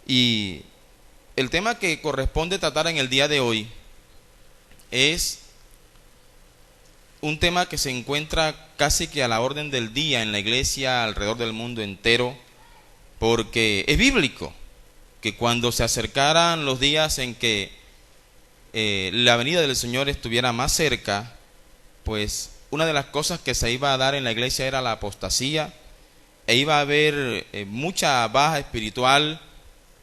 Y el tema que corresponde tratar en el día de hoy es un tema que se encuentra casi que a la orden del día en la iglesia alrededor del mundo entero, porque es bíblico que cuando se acercaran los días en que la venida del Señor estuviera más cerca, pues una de las cosas que se iba a dar en la iglesia era la apostasía, e iba a haber mucha baja espiritual,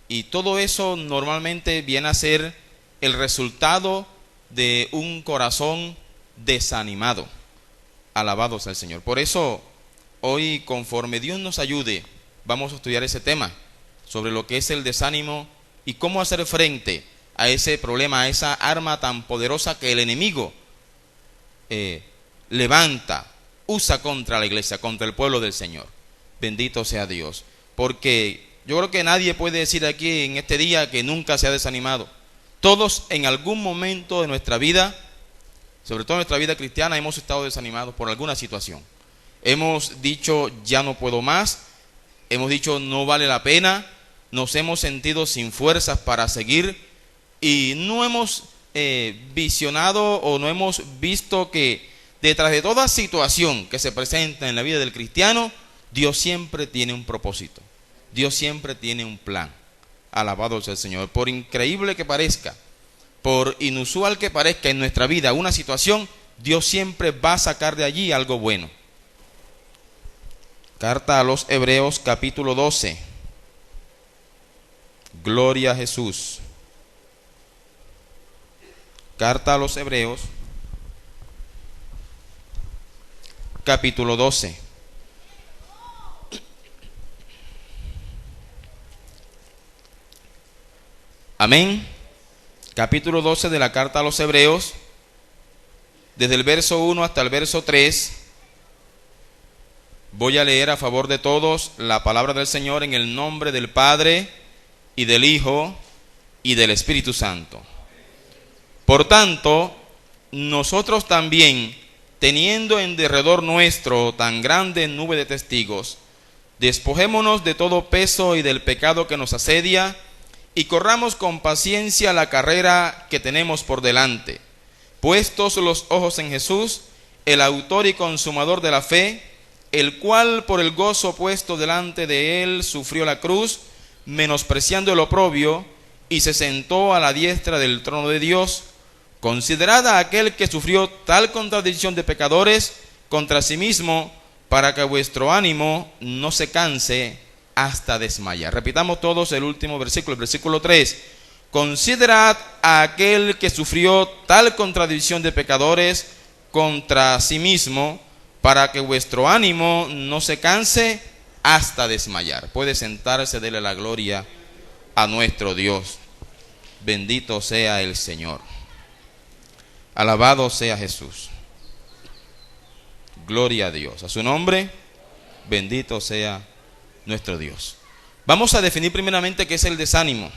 y todo eso normalmente viene a ser el resultado de un corazón desanimado. Alabado sea el Señor. Por eso hoy, conforme Dios nos ayude, vamos a estudiar ese tema sobre lo que es el desánimo y cómo hacer frente a ese problema, a esa arma tan poderosa que el enemigo levanta, usa contra la iglesia, contra el pueblo del Señor. Bendito sea Dios, porque yo creo que nadie puede decir aquí en este día que nunca se ha desanimado. Todos en algún momento de nuestra vida, sobre todo en nuestra vida cristiana, hemos estado desanimados por alguna situación. Hemos dicho ya no puedo más, hemos dicho no vale la pena, nos hemos sentido sin fuerzas para seguir y no hemos visionado o no hemos visto que detrás de toda situación que se presenta en la vida del cristiano, Dios siempre tiene un propósito, Dios siempre tiene un plan. Alabado sea el Señor. Por increíble que parezca, por inusual que parezca en nuestra vida una situación, Dios siempre va a sacar de allí algo bueno. Carta a los Hebreos, capítulo 12. Gloria a Jesús. Carta a los Hebreos, capítulo 12. Amén. Capítulo 12 de la carta a los Hebreos, desde el verso 1 hasta el verso 3. Voy a leer a favor de todos la palabra del Señor en el nombre del Padre y del Hijo y del Espíritu Santo. Por tanto, nosotros también, teniendo en derredor nuestro tan grande nube de testigos, despojémonos de todo peso y del pecado que nos asedia, y corramos con paciencia la carrera que tenemos por delante, puestos los ojos en Jesús, el autor y consumador de la fe, el cual por el gozo puesto delante de él sufrió la cruz, menospreciando el oprobio, y se sentó a la diestra del trono de Dios. Considerad a aquel que sufrió tal contradicción de pecadores contra sí mismo, para que vuestro ánimo no se canse hasta desmayar. Repitamos todos el último versículo, el versículo 3. Considerad a aquel que sufrió tal contradicción de pecadores contra sí mismo, para que vuestro ánimo no se canse hasta desmayar. Puede sentarse, dele la gloria a nuestro Dios. Bendito sea el Señor. Alabado sea Jesús. Gloria a Dios. A su nombre, bendito sea nuestro Dios. Vamos a definir primeramente qué es el desánimo.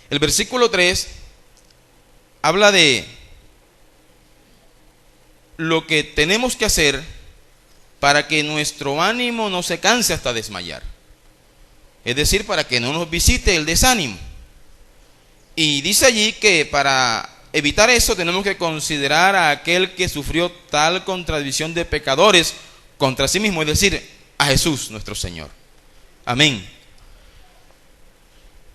El versículo 3 habla de lo que tenemos que hacer para que nuestro ánimo no se canse hasta desmayar. Es decir, para que no nos visite el desánimo. Y dice allí que para evitar eso tenemos que considerar a aquel que sufrió tal contradicción de pecadores contra sí mismo, es decir, a Jesús nuestro Señor. Amén.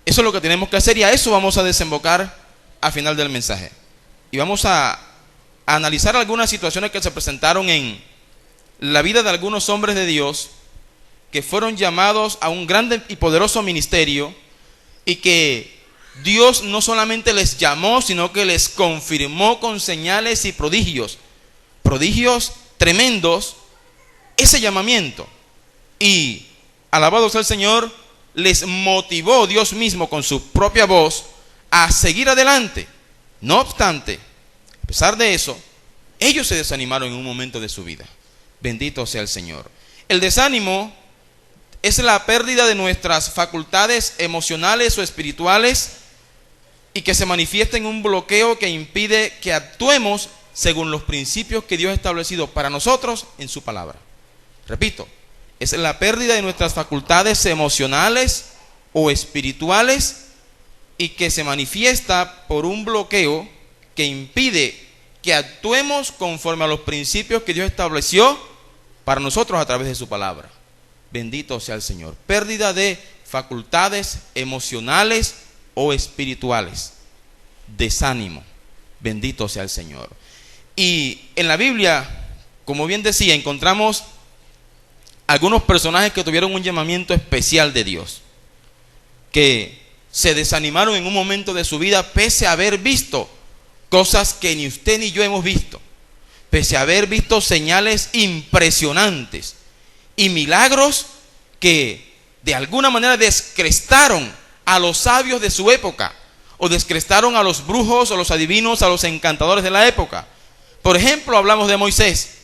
Eso es lo que tenemos que hacer y a eso vamos a desembocar al final del mensaje. Y vamos a analizar algunas situaciones que se presentaron en la vida de algunos hombres de Dios que fueron llamados a un grande y poderoso ministerio y que Dios no solamente les llamó, sino que les confirmó con señales y prodigios tremendos, ese llamamiento. Y alabado sea el Señor, les motivó Dios mismo con su propia voz a seguir adelante. No obstante, a pesar de eso, ellos se desanimaron en un momento de su vida. Bendito sea el Señor. El desánimo es la pérdida de nuestras facultades emocionales o espirituales y que se manifiesta en un bloqueo que impide que actuemos según los principios que Dios ha establecido para nosotros en su palabra. Repito, es la pérdida de nuestras facultades emocionales o espirituales y que se manifiesta por un bloqueo que impide que actuemos conforme a los principios que Dios estableció para nosotros a través de su palabra. Bendito sea el Señor. Pérdida de facultades emocionales o espirituales. Desánimo. Bendito sea el Señor. Y en la Biblia, como bien decía, encontramos algunos personajes que tuvieron un llamamiento especial de Dios, que se desanimaron en un momento de su vida pese a haber visto cosas que ni usted ni yo hemos visto, pese a haber visto señales impresionantes y milagros que de alguna manera descrestaron a los sabios de su época, o descrestaron a los brujos, a los adivinos, a los encantadores de la época. Por ejemplo, hablamos de Moisés.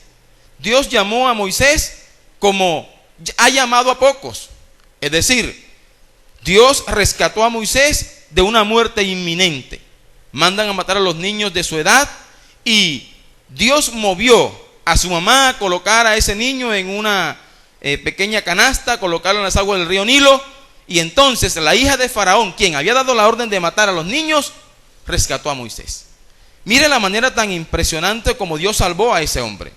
Dios llamó a Moisés como ha llamado a pocos. Es decir, Dios rescató a Moisés de una muerte inminente. Mandan a matar a los niños de su edad y Dios movió a su mamá a colocar a ese niño en una pequeña canasta, colocarlo en las aguas del río Nilo, y entonces la hija de Faraón, quien había dado la orden de matar a los niños, rescató a Moisés. Mire la manera tan impresionante como Dios salvó a ese hombre.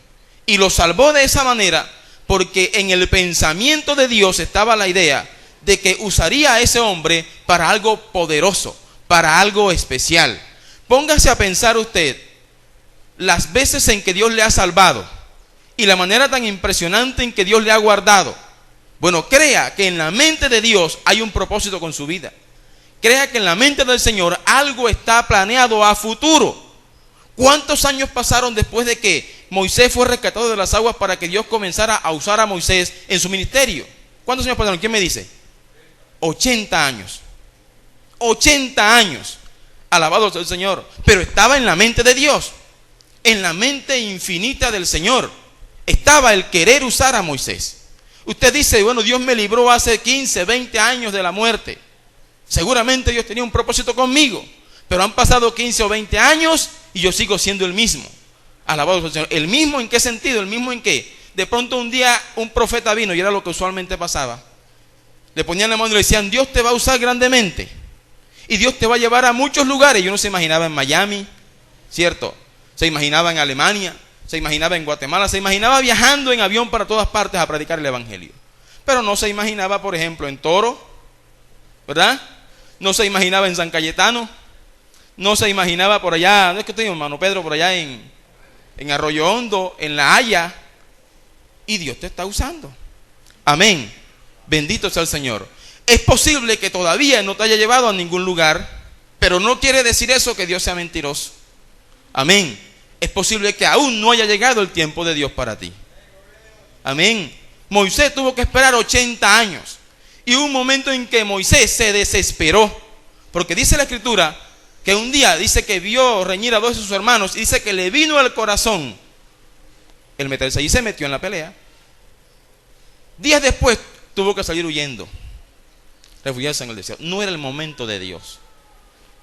Y lo salvó de esa manera porque en el pensamiento de Dios estaba la idea de que usaría a ese hombre para algo poderoso, para algo especial. Póngase a pensar usted las veces en que Dios le ha salvado y la manera tan impresionante en que Dios le ha guardado. Bueno, crea que en la mente de Dios hay un propósito con su vida. Crea que en la mente del Señor algo está planeado a futuro. ¿Cuántos años pasaron después de que Moisés fue rescatado de las aguas para que Dios comenzara a usar a Moisés en su ministerio? ¿Cuántos años pasaron? ¿Quién me dice? 80 años. 80 años. Alabado sea el Señor. Pero estaba en la mente de Dios. En la mente infinita del Señor estaba el querer usar a Moisés. Usted dice, bueno, Dios me libró hace 15, 20 años de la muerte. Seguramente Dios tenía un propósito conmigo. Pero han pasado 15 o 20 años y yo sigo siendo el mismo. Alabado sea el Señor. ¿El mismo en qué sentido? ¿El mismo en qué? De pronto un día un profeta vino, y era lo que usualmente pasaba. Le ponían la mano y le decían, Dios te va a usar grandemente. Y Dios te va a llevar a muchos lugares. Y uno se imaginaba en Miami, ¿cierto? Se imaginaba en Alemania, se imaginaba en Guatemala, se imaginaba viajando en avión para todas partes a predicar el evangelio. Pero no se imaginaba, por ejemplo, en Toro, ¿verdad? No se imaginaba en San Cayetano, no se imaginaba por allá, no es que estoy hermano Pedro, por allá en Arroyo Hondo, en La Haya. Y Dios te está usando. Amén. Bendito sea el Señor. Es posible que todavía no te haya llevado a ningún lugar, pero no quiere decir eso que Dios sea mentiroso. Amén. Es posible que aún no haya llegado el tiempo de Dios para ti. Amén. Moisés tuvo que esperar 80 años. Y hubo un momento en que Moisés se desesperó. Porque dice la Escritura que un día dice que vio reñir a dos de sus hermanos. Y dice que le vino al corazón el meterse. Y se metió en la pelea. Días después tuvo que salir huyendo. Refugiarse en el desierto. No era el momento de Dios.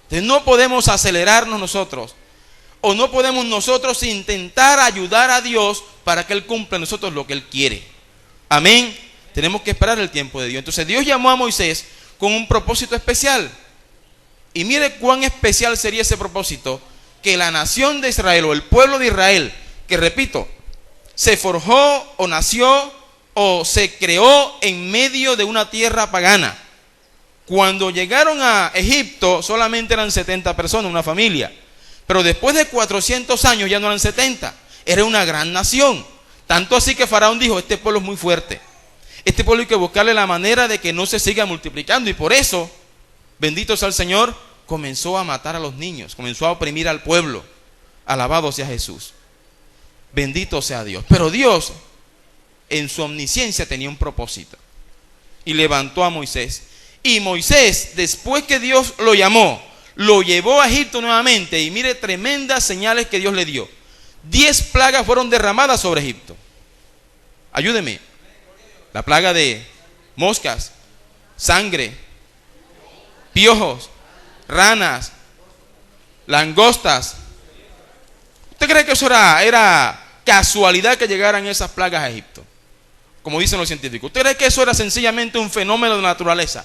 Entonces no podemos acelerarnos nosotros. O no podemos nosotros intentar ayudar a Dios para que Él cumpla en nosotros lo que Él quiere. Amén. Tenemos que esperar el tiempo de Dios. Entonces Dios llamó a Moisés con un propósito especial. Y mire cuán especial sería ese propósito. Que la nación de Israel o el pueblo de Israel, que repito, se forjó o nació o se creó en medio de una tierra pagana. Cuando llegaron a Egipto solamente eran 70 personas, una familia. Pero después de 400 años ya no eran 70. Era una gran nación. Tanto así que Faraón dijo, este pueblo es muy fuerte. Este pueblo hay que buscarle la manera de que no se siga multiplicando. Y por eso, bendito sea el Señor, comenzó a matar a los niños. Comenzó a oprimir al pueblo. Alabado sea Jesús. Bendito sea Dios. Pero Dios, en su omnisciencia, tenía un propósito. Y levantó a Moisés. Y Moisés, después que Dios lo llamó, lo llevó a Egipto nuevamente. Y mire tremendas señales que Dios le dio. 10 plagas fueron derramadas sobre Egipto. Ayúdeme. La plaga de moscas, sangre, piojos, ranas, langostas. ¿Usted cree que eso era casualidad que llegaran esas plagas a Egipto? Como dicen los científicos. ¿Usted cree que eso era sencillamente un fenómeno de la naturaleza?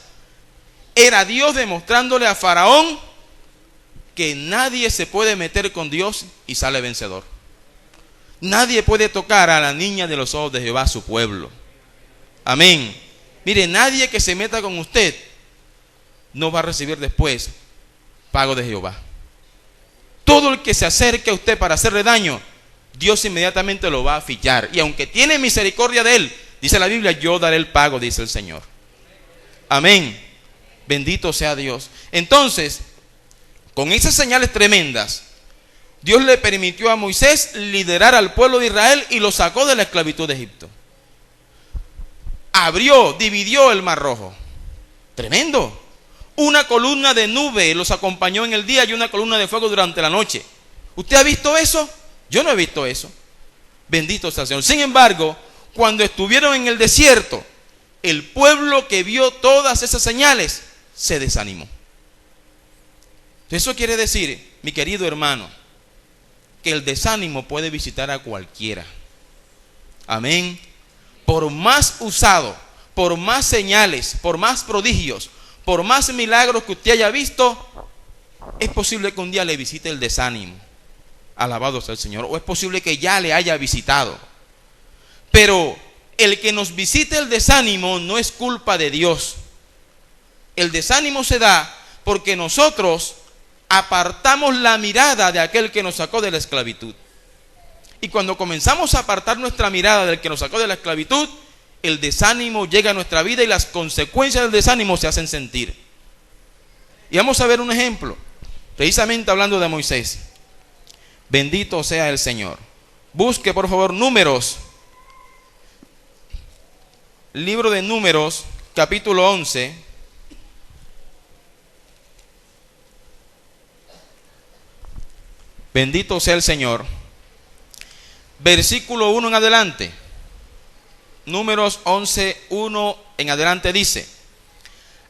Era Dios demostrándole a Faraón que nadie se puede meter con Dios y sale vencedor. Nadie puede tocar a la niña de los ojos de Jehová, su pueblo. Amén. Mire, nadie que se meta con usted no va a recibir después pago de Jehová. Todo el que se acerque a usted para hacerle daño, Dios inmediatamente lo va a fichar. Y aunque tiene misericordia de él, dice la Biblia, yo daré el pago, dice el Señor. Amén. Bendito sea Dios. Entonces, con esas señales tremendas, Dios le permitió a Moisés liderar al pueblo de Israel y lo sacó de la esclavitud de Egipto. Dividió el Mar Rojo. Tremendo. Una columna de nube los acompañó en el día y una columna de fuego durante la noche. ¿Usted ha visto eso? Yo no he visto eso. Bendito sea el Señor. Sin embargo, cuando estuvieron en el desierto, el pueblo que vio todas esas señales se desanimó. Eso quiere decir, mi querido hermano, que el desánimo puede visitar a cualquiera. Amén. Por más usado, por más señales, por más prodigios, por más milagros que usted haya visto, es posible que un día le visite el desánimo. Alabado sea el Señor. O es posible que ya le haya visitado. Pero el que nos visite el desánimo no es culpa de Dios. El desánimo se da porque nosotros apartamos la mirada de aquel que nos sacó de la esclavitud. Y cuando comenzamos a apartar nuestra mirada del que nos sacó de la esclavitud, el desánimo llega a nuestra vida y las consecuencias del desánimo se hacen sentir. Y vamos a ver un ejemplo, precisamente hablando de Moisés. Bendito sea el Señor. Busque por favor Números, libro de Números, capítulo 11. Bendito sea el Señor. Versículo 1 en adelante. Números 11, 1 en adelante dice: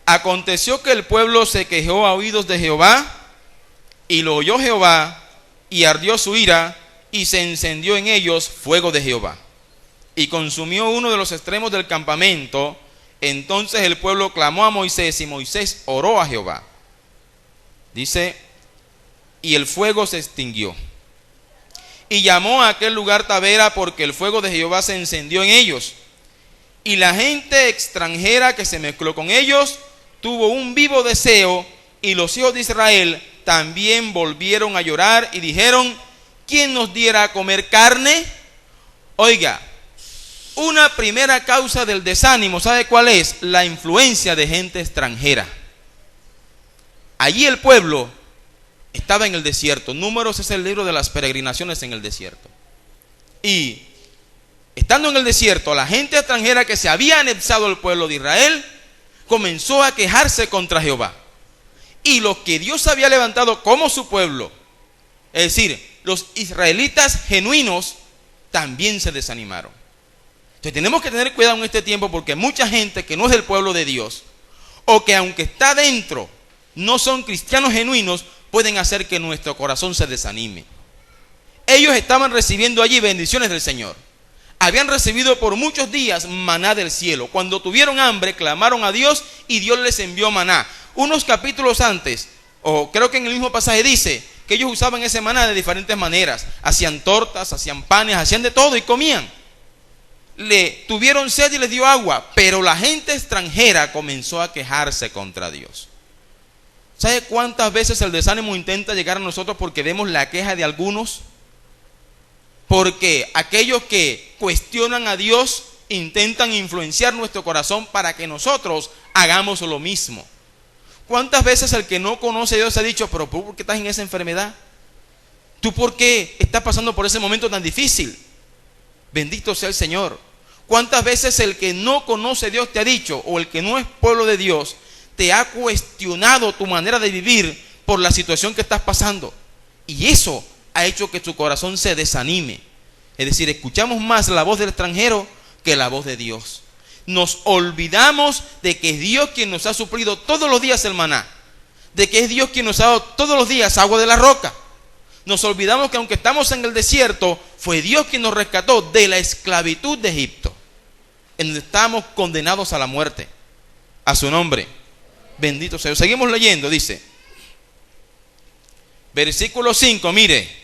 aconteció que el pueblo se quejó a oídos de Jehová, y lo oyó Jehová, y ardió su ira, y se encendió en ellos fuego de Jehová, y consumió uno de los extremos del campamento. Entonces el pueblo clamó a Moisés, y Moisés oró a Jehová. Dice: y el fuego se extinguió. Y llamó a aquel lugar Tabera, porque el fuego de Jehová se encendió en ellos. Y la gente extranjera que se mezcló con ellos tuvo un vivo deseo, y los hijos de Israel también volvieron a llorar y dijeron: ¿quién nos diera a comer carne? Oiga, una primera causa del desánimo, ¿sabe cuál es? La influencia de gente extranjera. Allí el pueblo estaba en el desierto. Números es el libro de las peregrinaciones en el desierto. Y estando en el desierto, la gente extranjera que se había anexado al pueblo de Israel comenzó a quejarse contra Jehová. Y los que Dios había levantado como su pueblo, es decir, los israelitas genuinos, también se desanimaron. Entonces tenemos que tener cuidado en este tiempo, porque mucha gente que no es del pueblo de Dios, o que aunque está dentro no son cristianos genuinos, pueden hacer que nuestro corazón se desanime. Ellos estaban recibiendo allí bendiciones del Señor. Habían recibido por muchos días maná del cielo. Cuando tuvieron hambre, clamaron a Dios y Dios les envió maná. Unos capítulos antes, o creo que en el mismo pasaje dice, que ellos usaban ese maná de diferentes maneras. Hacían tortas, hacían panes, hacían de todo y comían. Le tuvieron sed y les dio agua, pero la gente extranjera comenzó a quejarse contra Dios. ¿Sabe cuántas veces el desánimo intenta llegar a nosotros porque vemos la queja de algunos? Porque aquellos que cuestionan a Dios intentan influenciar nuestro corazón para que nosotros hagamos lo mismo. ¿Cuántas veces el que no conoce a Dios ha dicho: pero ¿por qué estás en esa enfermedad? ¿Tú por qué estás pasando por ese momento tan difícil? Bendito sea el Señor. ¿Cuántas veces el que no conoce a Dios te ha dicho, o el que no es pueblo de Dios, te ha cuestionado tu manera de vivir por la situación que estás pasando? Y eso ha hecho que tu corazón se desanime. Es decir, escuchamos más la voz del extranjero que la voz de Dios. Nos olvidamos de que es Dios quien nos ha suplido todos los días el maná, de que es Dios quien nos ha dado todos los días agua de la roca. Nos olvidamos que aunque estamos en el desierto, fue Dios quien nos rescató de la esclavitud de Egipto, en donde estábamos condenados a la muerte. A su nombre. Bendito sea Dios. Seguimos leyendo, dice. Versículo 5, mire.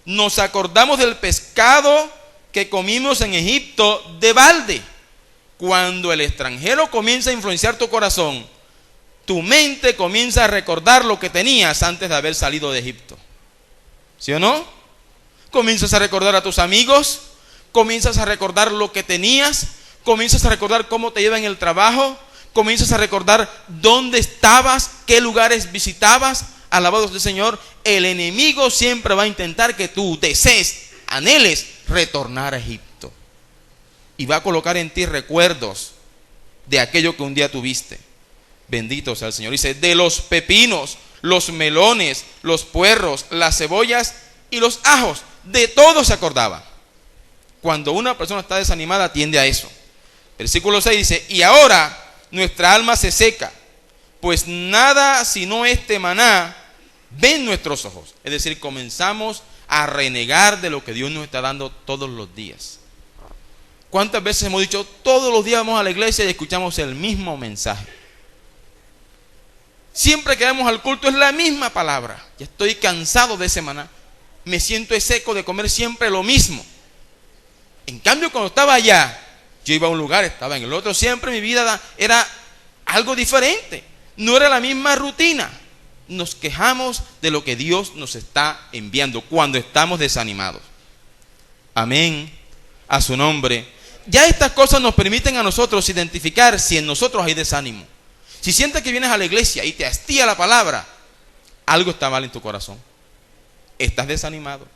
Nos acordamos del pescado que comimos en Egipto de balde. Cuando el extranjero comienza a influenciar tu corazón, tu mente comienza a recordar lo que tenías antes de haber salido de Egipto. ¿Sí o no? Comienzas a recordar a tus amigos, comienzas a recordar lo que tenías, comienzas a recordar cómo te iba en el trabajo, comienzas a recordar dónde estabas, qué lugares visitabas. Alabados del Señor. El enemigo siempre va a intentar que tú desees, anheles retornar a Egipto. Y va a colocar en ti recuerdos de aquello que un día tuviste. Bendito sea el Señor. Dice, de los pepinos, los melones, los puerros, las cebollas y los ajos. De todo se acordaba. Cuando una persona está desanimada, tiende a eso. Versículo 6 dice, y ahora nuestra alma se seca, pues nada sino este maná ven nuestros ojos. Es decir, comenzamos a renegar de lo que Dios nos está dando todos los días. ¿Cuántas veces hemos dicho, todos los días vamos a la iglesia y escuchamos el mismo mensaje? Siempre que vamos al culto es la misma palabra. Ya estoy cansado de ese maná. Me siento seco de comer siempre lo mismo. En cambio, cuando estaba allá, yo iba a un lugar, estaba en el otro. Siempre mi vida era algo diferente. No era la misma rutina. Nos quejamos de lo que Dios nos está enviando cuando estamos desanimados. Amén. A su nombre. Ya estas cosas nos permiten a nosotros identificar si en nosotros hay desánimo. Si sientes que vienes a la iglesia y te hastía la palabra, algo está mal en tu corazón. Estás desanimado.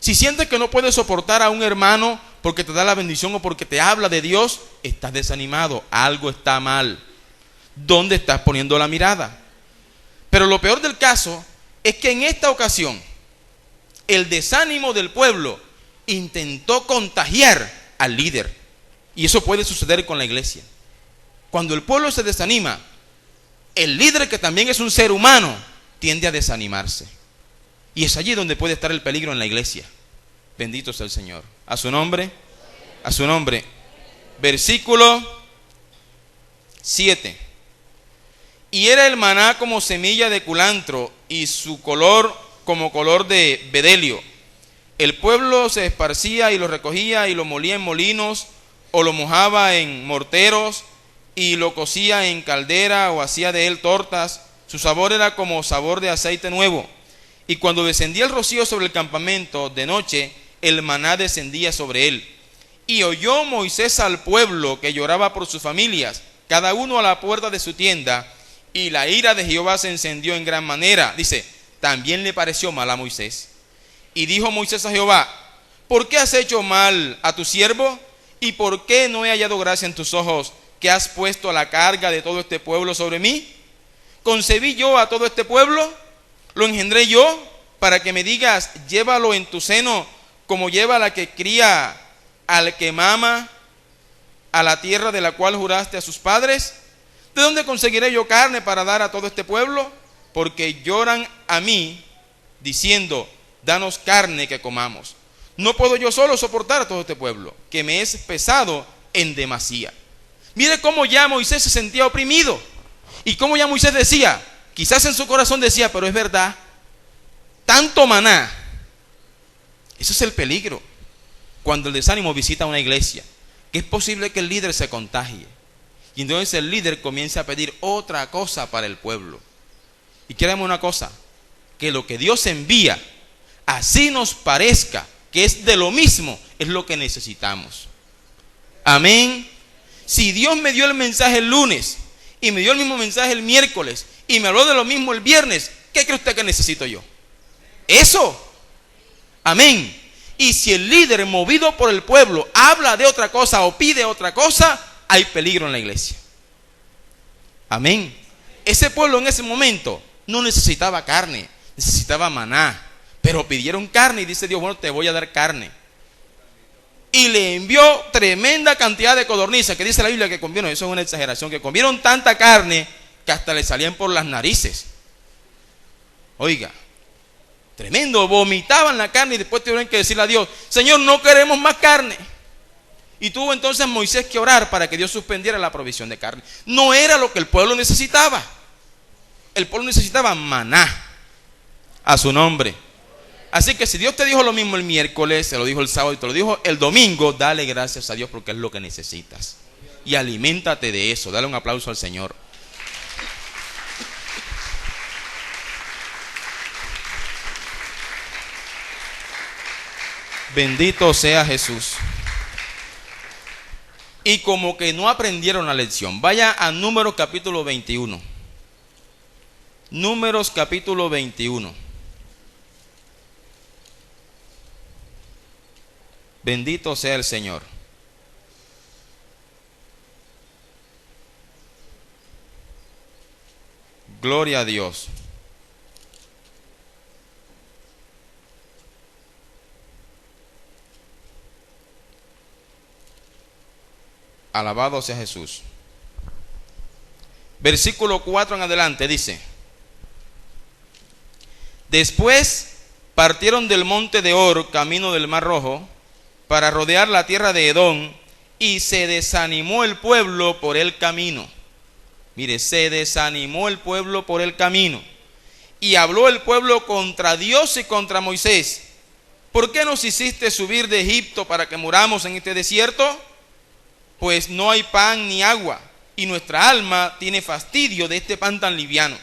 Si sientes que no puedes soportar a un hermano porque te da la bendición o porque te habla de Dios, estás desanimado. Algo está mal. ¿Dónde estás poniendo la mirada? Pero lo peor del caso es que en esta ocasión el desánimo del pueblo intentó contagiar al líder. Y eso puede suceder con la iglesia. Cuando el pueblo se desanima, el líder, que también es un ser humano, tiende a desanimarse. Y es allí donde puede estar el peligro en la iglesia. Bendito sea el Señor. A su nombre. A su nombre. Versículo 7. Y era el maná como semilla de culantro y su color como color de bedelio. El pueblo se esparcía y lo recogía y lo molía en molinos o lo mojaba en morteros y lo cocía en caldera o hacía de él tortas. Su sabor era como sabor de aceite nuevo. Y cuando descendía el rocío sobre el campamento de noche, el maná descendía sobre él. Y oyó Moisés al pueblo que lloraba por sus familias, cada uno a la puerta de su tienda, y la ira de Jehová se encendió en gran manera. Dice, también le pareció mal a Moisés. Y dijo Moisés a Jehová, ¿por qué has hecho mal a tu siervo? ¿Y por qué no he hallado gracia en tus ojos, que has puesto la carga de todo este pueblo sobre mí? ¿Concebí yo a todo este pueblo? ¿Lo engendré yo para que me digas, llévalo en tu seno, como lleva la que cría al que mama a la tierra de la cual juraste a sus padres? ¿De dónde conseguiré yo carne para dar a todo este pueblo? Porque lloran a mí, diciendo, danos carne que comamos. No puedo yo solo soportar a todo este pueblo, que me es pesado en demasía. Mire cómo ya Moisés se sentía oprimido. Y cómo ya Moisés decía, quizás en su corazón decía, pero es verdad, tanto maná. Ese es el peligro cuando el desánimo visita una iglesia, que es posible que el líder se contagie. Y entonces el líder comienza a pedir otra cosa para el pueblo. Y créanme una cosa, que lo que Dios envía, así nos parezca que es de lo mismo, es lo que necesitamos. Amén. Si Dios me dio el mensaje el lunes y me dio el mismo mensaje el miércoles y me habló de lo mismo el viernes, ¿qué cree usted que necesito yo? Eso. Amén. Y si el líder, movido por el pueblo, habla de otra cosa o pide otra cosa, hay peligro en la iglesia. Amén. Ese pueblo en ese momento no necesitaba carne, necesitaba maná. Pero pidieron carne y dice Dios, bueno, te voy a dar carne. Y le envió tremenda cantidad de codornices, que dice la Biblia que comieron, eso es una exageración, que comieron tanta carne que hasta le salían por las narices. Oiga, tremendo, vomitaban la carne y después tuvieron que decirle a Dios, Señor, no queremos más carne. Y tuvo entonces Moisés que orar para que Dios suspendiera la provisión de carne. No era lo que el pueblo necesitaba. el pueblo necesitaba maná. A su nombre. Así que si Dios te dijo lo mismo el miércoles, se lo dijo el sábado y te lo dijo el domingo, dale gracias a Dios porque es lo que necesitas. Y aliméntate de eso. Dale un aplauso al Señor. Bendito sea Jesús. Y como que no aprendieron la lección, vaya a Números capítulo 21. Números capítulo 21. Bendito sea el Señor. Gloria a Dios. Alabado sea Jesús. Versículo 4 en adelante dice: Después partieron del monte de Hor, camino del Mar Rojo, para rodear la tierra de Edom, y se desanimó el pueblo por el camino. Mire, se desanimó el pueblo por el camino. Y habló el pueblo contra Dios y contra Moisés: ¿por qué nos hiciste subir de Egipto para que muramos en este desierto? Pues no hay pan ni agua, y nuestra alma tiene fastidio de este pan tan liviano.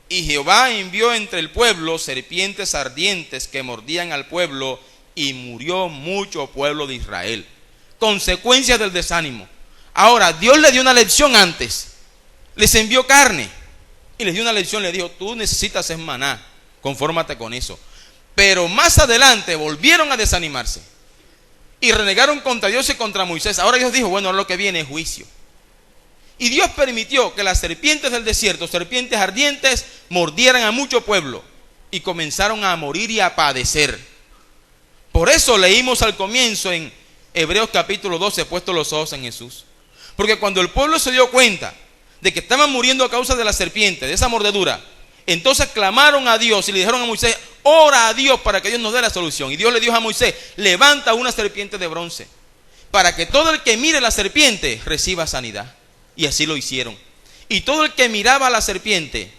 Y Jehová envió entre el pueblo serpientes ardientes que mordían al pueblo, y murió mucho pueblo de Israel. Consecuencias del desánimo. Ahora, Dios le dio una lección antes. Les envió carne y les dio una lección. Le dijo: tú necesitas es maná, confórmate con eso. Pero más adelante volvieron a desanimarse y renegaron contra Dios y contra Moisés. Ahora Dios dijo: bueno, ahora lo que viene es juicio. Y Dios permitió que las serpientes del desierto, serpientes ardientes, mordieran a mucho pueblo y comenzaron a morir y a padecer. Por eso leímos al comienzo en Hebreos capítulo 12, puesto los ojos en Jesús. Porque cuando el pueblo se dio cuenta de que estaban muriendo a causa de la serpiente, de esa mordedura, entonces clamaron a Dios y le dijeron a Moisés: ora a Dios para que Dios nos dé la solución. Y Dios le dijo a Moisés: levanta una serpiente de bronce para que todo el que mire la serpiente reciba sanidad. Y así lo hicieron. Y todo el que miraba a la serpiente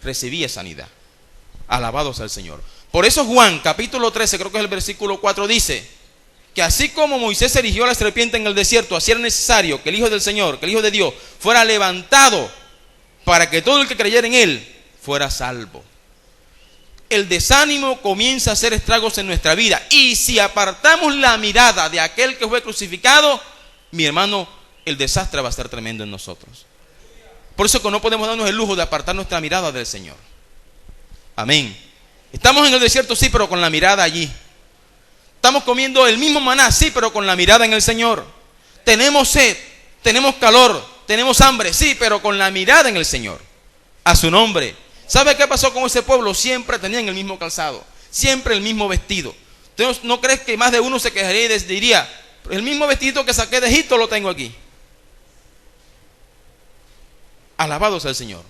recibía sanidad. Alabados al Señor. Por eso Juan capítulo 13, creo que es el versículo 4, dice que así como Moisés erigió a la serpiente en el desierto, así era necesario que el Hijo del Señor, que el Hijo de Dios fuera levantado para que todo el que creyera en Él fuera salvo. El desánimo comienza a hacer estragos en nuestra vida. Y si apartamos la mirada de aquel que fue crucificado, mi hermano, el desastre va a ser tremendo en nosotros. Por eso que no podemos darnos el lujo de apartar nuestra mirada del Señor. Amén. Estamos en el desierto, sí, pero con la mirada allí. Estamos comiendo el mismo maná, sí, pero con la mirada en el Señor. Tenemos sed, tenemos calor, tenemos hambre, sí, pero con la mirada en el Señor. A su nombre. ¿Sabe qué pasó con ese pueblo? Siempre tenían el mismo calzado, siempre el mismo vestido. Entonces, ¿no crees que más de uno se quejaría y diría: el mismo vestido que saqué de Egipto lo tengo aquí? Alabado sea el Señor.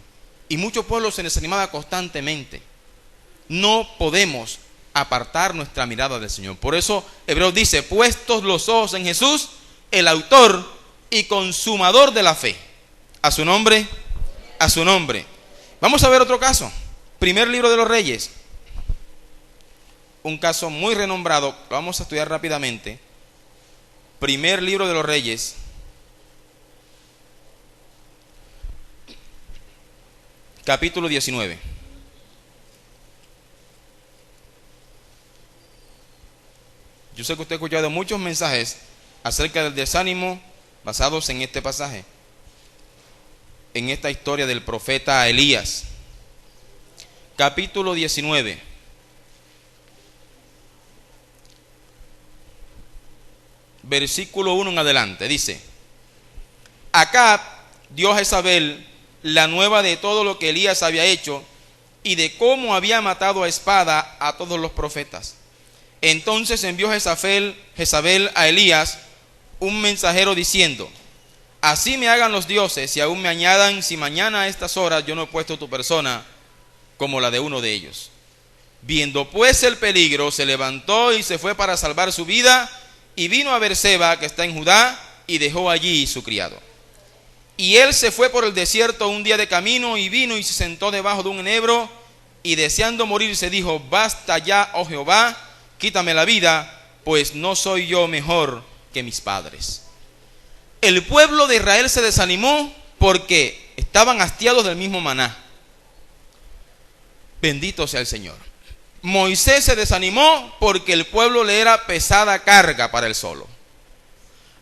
Y muchos pueblos se desanimaban constantemente. No podemos apartar nuestra mirada del Señor. Por eso Hebreos dice: puestos los ojos en Jesús, el autor y consumador de la fe. A su nombre, a su nombre. Vamos a ver otro caso. Primer libro de los Reyes. Un caso muy renombrado, lo vamos a estudiar rápidamente. Primer libro de los Reyes. Capítulo 19. Yo sé que usted ha escuchado muchos mensajes acerca del desánimo basados en este pasaje, en esta historia del profeta Elías. Capítulo 19. Versículo 1 en adelante. Dice: Acab dio a Jezabel la nueva de todo lo que Elías había hecho y de cómo había matado a espada a todos los profetas. Entonces envió Jezabel a Elías un mensajero diciendo: así me hagan los dioses y aún me añadan, si mañana a estas horas yo no he puesto tu persona como la de uno de ellos. Viendo pues el peligro, se levantó y se fue para salvar su vida, y vino a Berseba, que está en Judá, y dejó allí su criado. Y él se fue por el desierto un día de camino, y vino y se sentó debajo de un enebro, y deseando morirse dijo: basta ya, oh Jehová, quítame la vida, pues no soy yo mejor que mis padres. El pueblo de Israel se desanimó porque estaban hastiados del mismo maná. Bendito sea el Señor. Moisés se desanimó porque el pueblo le era pesada carga para él solo.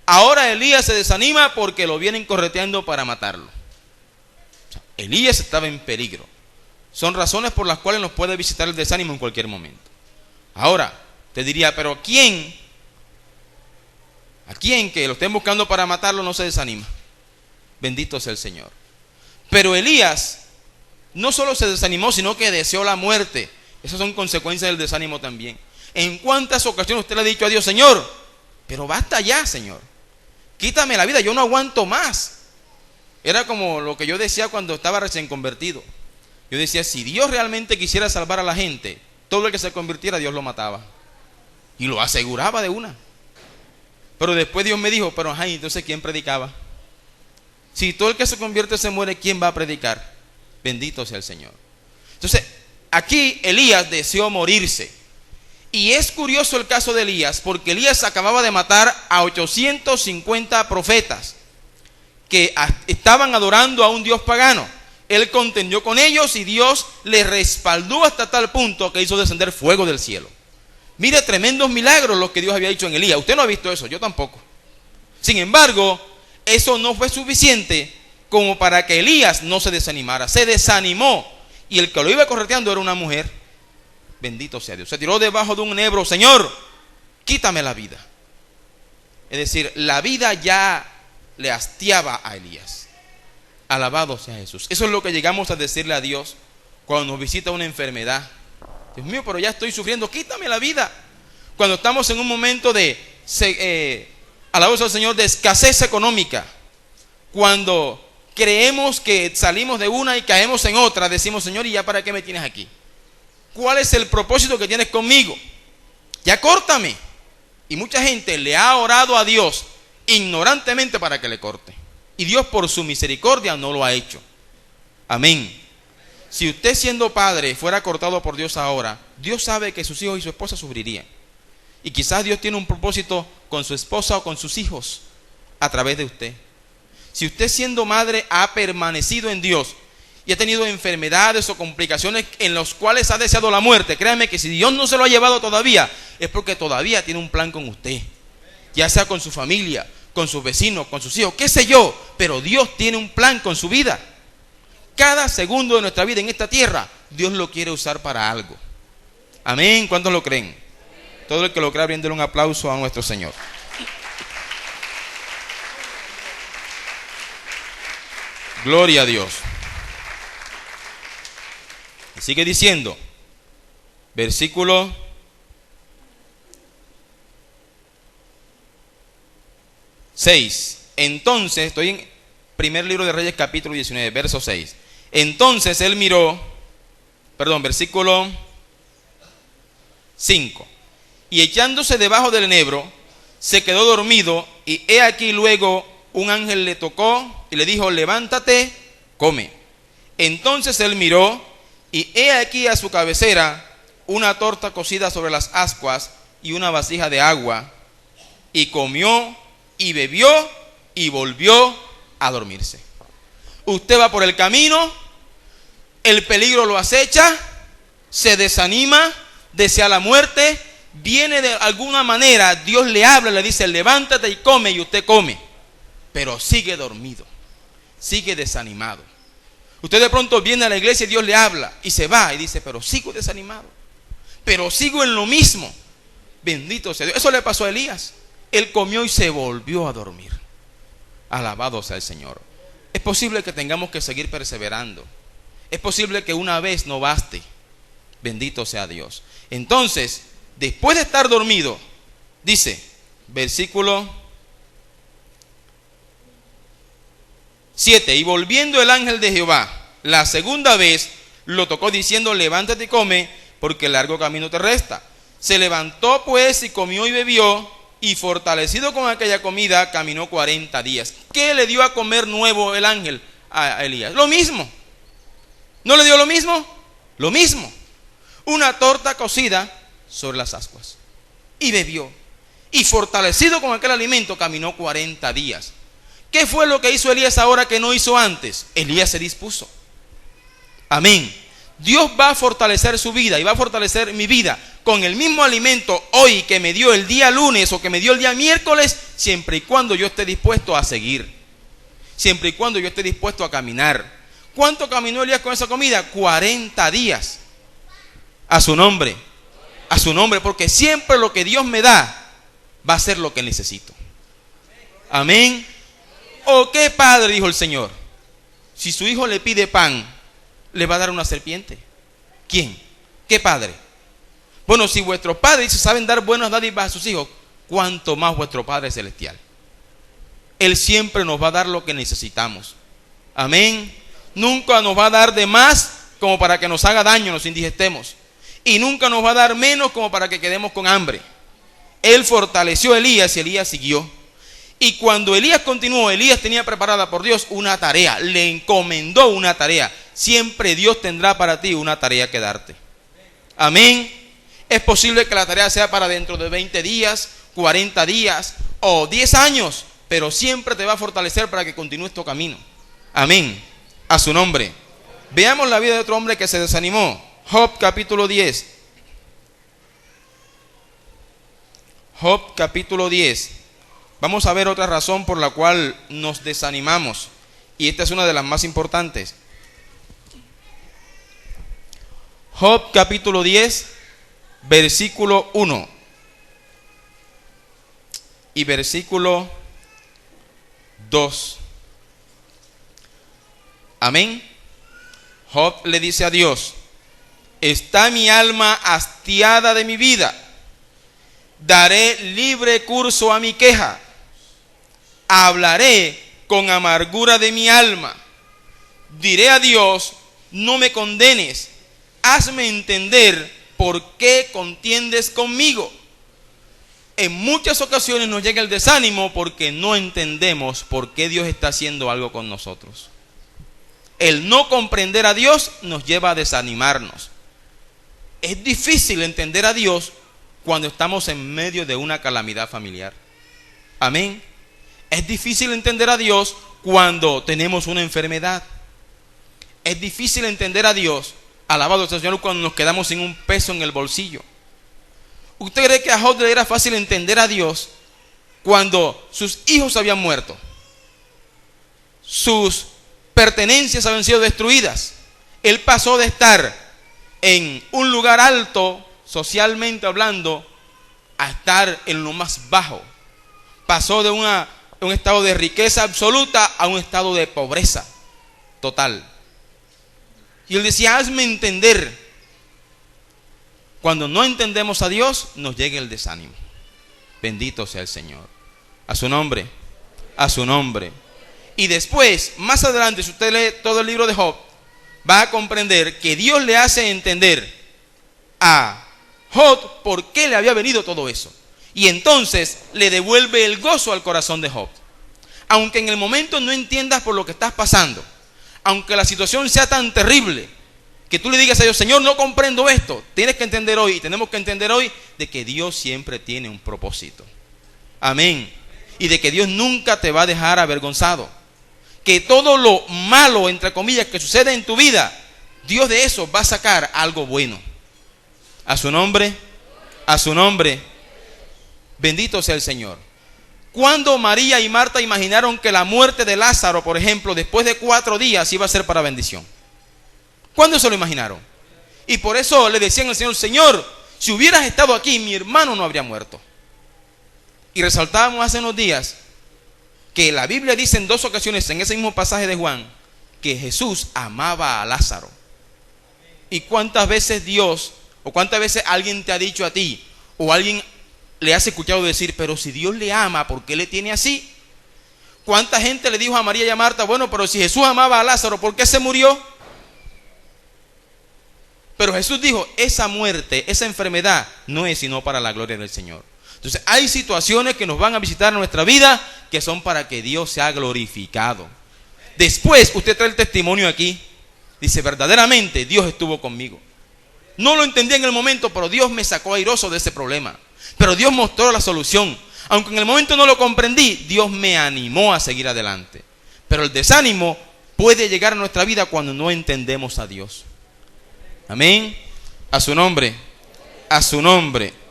Ahora Elías se desanima porque lo vienen correteando para matarlo. O sea, Elías estaba en peligro. Son razones por las cuales nos puede visitar el desánimo en cualquier momento. Ahora, te diría, pero ¿a quién que lo estén buscando para matarlo no se desanima? Bendito sea el Señor. Pero Elías no solo se desanimó, sino que deseó la muerte. Esas son consecuencias del desánimo también. ¿En cuántas ocasiones usted le ha dicho a Dios: Señor, pero basta ya, Señor, quítame la vida, yo no aguanto más? Era como lo que yo decía cuando estaba recién convertido. Yo decía, si Dios realmente quisiera salvar a la gente, todo el que se convirtiera, Dios lo mataba. Y lo aseguraba de una. Pero después Dios me dijo: pero ajá, entonces ¿quién predicaba? Si todo el que se convierte se muere, ¿quién va a predicar? Bendito sea el Señor. Entonces, aquí Elías deseó morirse. Y es curioso el caso de Elías, porque Elías acababa de matar a 850 profetas que estaban adorando a un dios pagano. Él contendió con ellos y Dios le respaldó hasta tal punto que hizo descender fuego del cielo. Mire, tremendos milagros los que Dios había hecho en Elías. Usted no ha visto eso, yo tampoco. Sin embargo, eso no fue suficiente como para que Elías no se desanimara. Se desanimó, y el que lo iba correteando era una mujer. Bendito sea Dios. Se tiró debajo de un enebro: Señor, quítame la vida. Es decir, la vida ya le hastiaba a Elías. Alabado sea Jesús. Eso es lo que llegamos a decirle a Dios cuando nos visita una enfermedad. Dios mío, pero ya estoy sufriendo, quítame la vida. Cuando estamos en un momento de alabado sea el Señor, de escasez económica, cuando creemos que salimos de una y caemos en otra, decimos: Señor, ¿y ya para qué me tienes aquí? ¿Cuál es el propósito que tienes conmigo? Ya córtame. Y mucha gente le ha orado a Dios ignorantemente para que le corte, y Dios por su misericordia no lo ha hecho. Amén. Si usted, siendo padre, fuera cortado por Dios ahora, Dios sabe que sus hijos y su esposa sufrirían. Y quizás Dios tiene un propósito con su esposa o con sus hijos a través de usted. Si usted, siendo madre, ha permanecido en Dios y ha tenido enfermedades o complicaciones en las cuales ha deseado la muerte, créame que si Dios no se lo ha llevado todavía, es porque todavía tiene un plan con usted. Ya sea con su familia, con sus vecinos, con sus hijos, qué sé yo, pero Dios tiene un plan con su vida. Cada segundo de nuestra vida en esta tierra, Dios lo quiere usar para algo. Amén. ¿Cuántos lo creen? Todo el que lo crea, bríndele un aplauso a nuestro Señor. Gloria a Dios. Y sigue diciendo, versículo 6. Entonces, estoy en primer libro de Reyes, capítulo 19, verso 6. Entonces él miró, versículo 5. Y echándose debajo del enebro, se quedó dormido, y he aquí luego un ángel le tocó y le dijo: levántate, come. Entonces él miró, y he aquí a su cabecera una torta cocida sobre las ascuas y una vasija de agua, y comió y bebió y volvió a dormirse. Usted va por el camino, el peligro lo acecha, se desanima, desea la muerte, viene de alguna manera, Dios le habla, le dice: levántate y come, y usted come, pero sigue dormido, sigue desanimado. Usted de pronto viene a la iglesia y Dios le habla y se va y dice: pero sigo desanimado, pero sigo en lo mismo. Bendito sea Dios. Eso le pasó a Elías. Él comió y se volvió a dormir. Alabado sea el Señor. Es posible que tengamos que seguir perseverando. Es posible que una vez no baste. Bendito sea Dios. Entonces, después de estar dormido, dice, versículo 7, y volviendo el ángel de Jehová la segunda vez, lo tocó diciendo: levántate y come, porque largo camino te resta. Se levantó pues y comió y bebió, y fortalecido con aquella comida, caminó 40 días. ¿Qué le dio a comer nuevo el ángel a Elías? Lo mismo. ¿No le dio lo mismo? Lo mismo. Una torta cocida sobre las ascuas. Y bebió. Y fortalecido con aquel alimento, caminó 40 días. ¿Qué fue lo que hizo Elías ahora que no hizo antes? Elías se dispuso. Amén. Dios va a fortalecer su vida y va a fortalecer mi vida con el mismo alimento hoy que me dio el día lunes o que me dio el día miércoles, siempre y cuando yo esté dispuesto a seguir, siempre y cuando yo esté dispuesto a caminar. ¿Cuánto caminó Elías con esa comida? 40 días. A su nombre, porque siempre lo que Dios me da va a ser lo que necesito. Amén. ¿O qué padre, dijo el Señor, si su hijo le pide pan, le va a dar una serpiente? ¿Quién? ¿Qué padre? Bueno, si vuestros padres saben dar buenas dádivas a sus hijos, ¿cuánto más vuestro Padre Celestial? Él siempre nos va a dar lo que necesitamos. Amén. Nunca nos va a dar de más como para que nos haga daño, nos indigestemos. Y nunca nos va a dar menos como para que quedemos con hambre. Él fortaleció a Elías y Elías siguió. Y cuando Elías continuó, Elías tenía preparada por Dios una tarea, le encomendó una tarea. Siempre Dios tendrá para ti una tarea que darte. Amén. Es posible que la tarea sea para dentro de 20 días, 40 días o 10 años, pero siempre te va a fortalecer para que continúes tu camino. Amén. A su nombre. Veamos la vida de otro hombre que se desanimó. Job capítulo 10. Job capítulo 10. Vamos a ver otra razón por la cual nos desanimamos. Y esta es una de las más importantes. Job capítulo 10, versículo 1 y versículo 2. Amén. Job le dice a Dios: está mi alma hastiada de mi vida, daré libre curso a mi queja, hablaré con amargura de mi alma, diré a Dios: no me condenes, hazme entender por qué contiendes conmigo. En muchas ocasiones nos llega el desánimo porque no entendemos por qué Dios está haciendo algo con nosotros. El no comprender a Dios nos lleva a desanimarnos. Es difícil entender a Dios cuando estamos en medio de una calamidad familiar. Amén. Es difícil entender a Dios cuando tenemos una enfermedad. Es difícil entender a Dios, alabado sea el Señor, cuando nos quedamos sin un peso en el bolsillo. ¿Usted cree que a Job le era fácil entender a Dios cuando sus hijos habían muerto? Sus pertenencias habían sido destruidas. Él pasó de estar en un lugar alto, socialmente hablando, a estar en lo más bajo. Pasó de un estado de riqueza absoluta a un estado de pobreza total. Y él decía: hazme entender. Cuando no entendemos a Dios, nos llega el desánimo. Bendito sea el Señor. A su nombre. A su nombre. Y después, más adelante, si usted lee todo el libro de Job, va a comprender que Dios le hace entender a Job por qué le había venido todo eso. Y entonces le devuelve el gozo al corazón de Job. Aunque en el momento no entiendas por lo que estás pasando, aunque la situación sea tan terrible, que tú le digas a Dios: Señor, no comprendo esto. Tienes que entender hoy, y tenemos que entender hoy, de que Dios siempre tiene un propósito. Amén. Y de que Dios nunca te va a dejar avergonzado. Que todo lo malo, entre comillas, que sucede en tu vida, Dios de eso va a sacar algo bueno. A su nombre. A su nombre. Bendito sea el Señor. Cuando María y Marta imaginaron que la muerte de Lázaro, por ejemplo, después de 4 días iba a ser para bendición. ¿Cuándo se lo imaginaron? Y por eso le decían al Señor: Señor, si hubieras estado aquí, mi hermano no habría muerto. Y resaltábamos hace unos días que la Biblia dice en 2 ocasiones, en ese mismo pasaje de Juan, que Jesús amaba a Lázaro. ¿Y cuántas veces Dios, o cuántas veces alguien te ha dicho a ti, o alguien le has escuchado decir: pero si Dios le ama, ¿por qué le tiene así? ¿Cuánta gente le dijo a María y a Marta: bueno, pero si Jesús amaba a Lázaro, ¿por qué se murió? Pero Jesús dijo: esa muerte, esa enfermedad no es sino para la gloria del Señor. Entonces hay situaciones que nos van a visitar en nuestra vida que son para que Dios sea glorificado. Después usted trae el testimonio aquí. Dice, verdaderamente Dios estuvo conmigo. No lo entendí en el momento, pero Dios me sacó airoso de ese problema. Pero Dios mostró la solución. Aunque en el momento no lo comprendí, Dios me animó a seguir adelante. Pero el desánimo puede llegar a nuestra vida cuando no entendemos a Dios. Amén. A su nombre. A su nombre.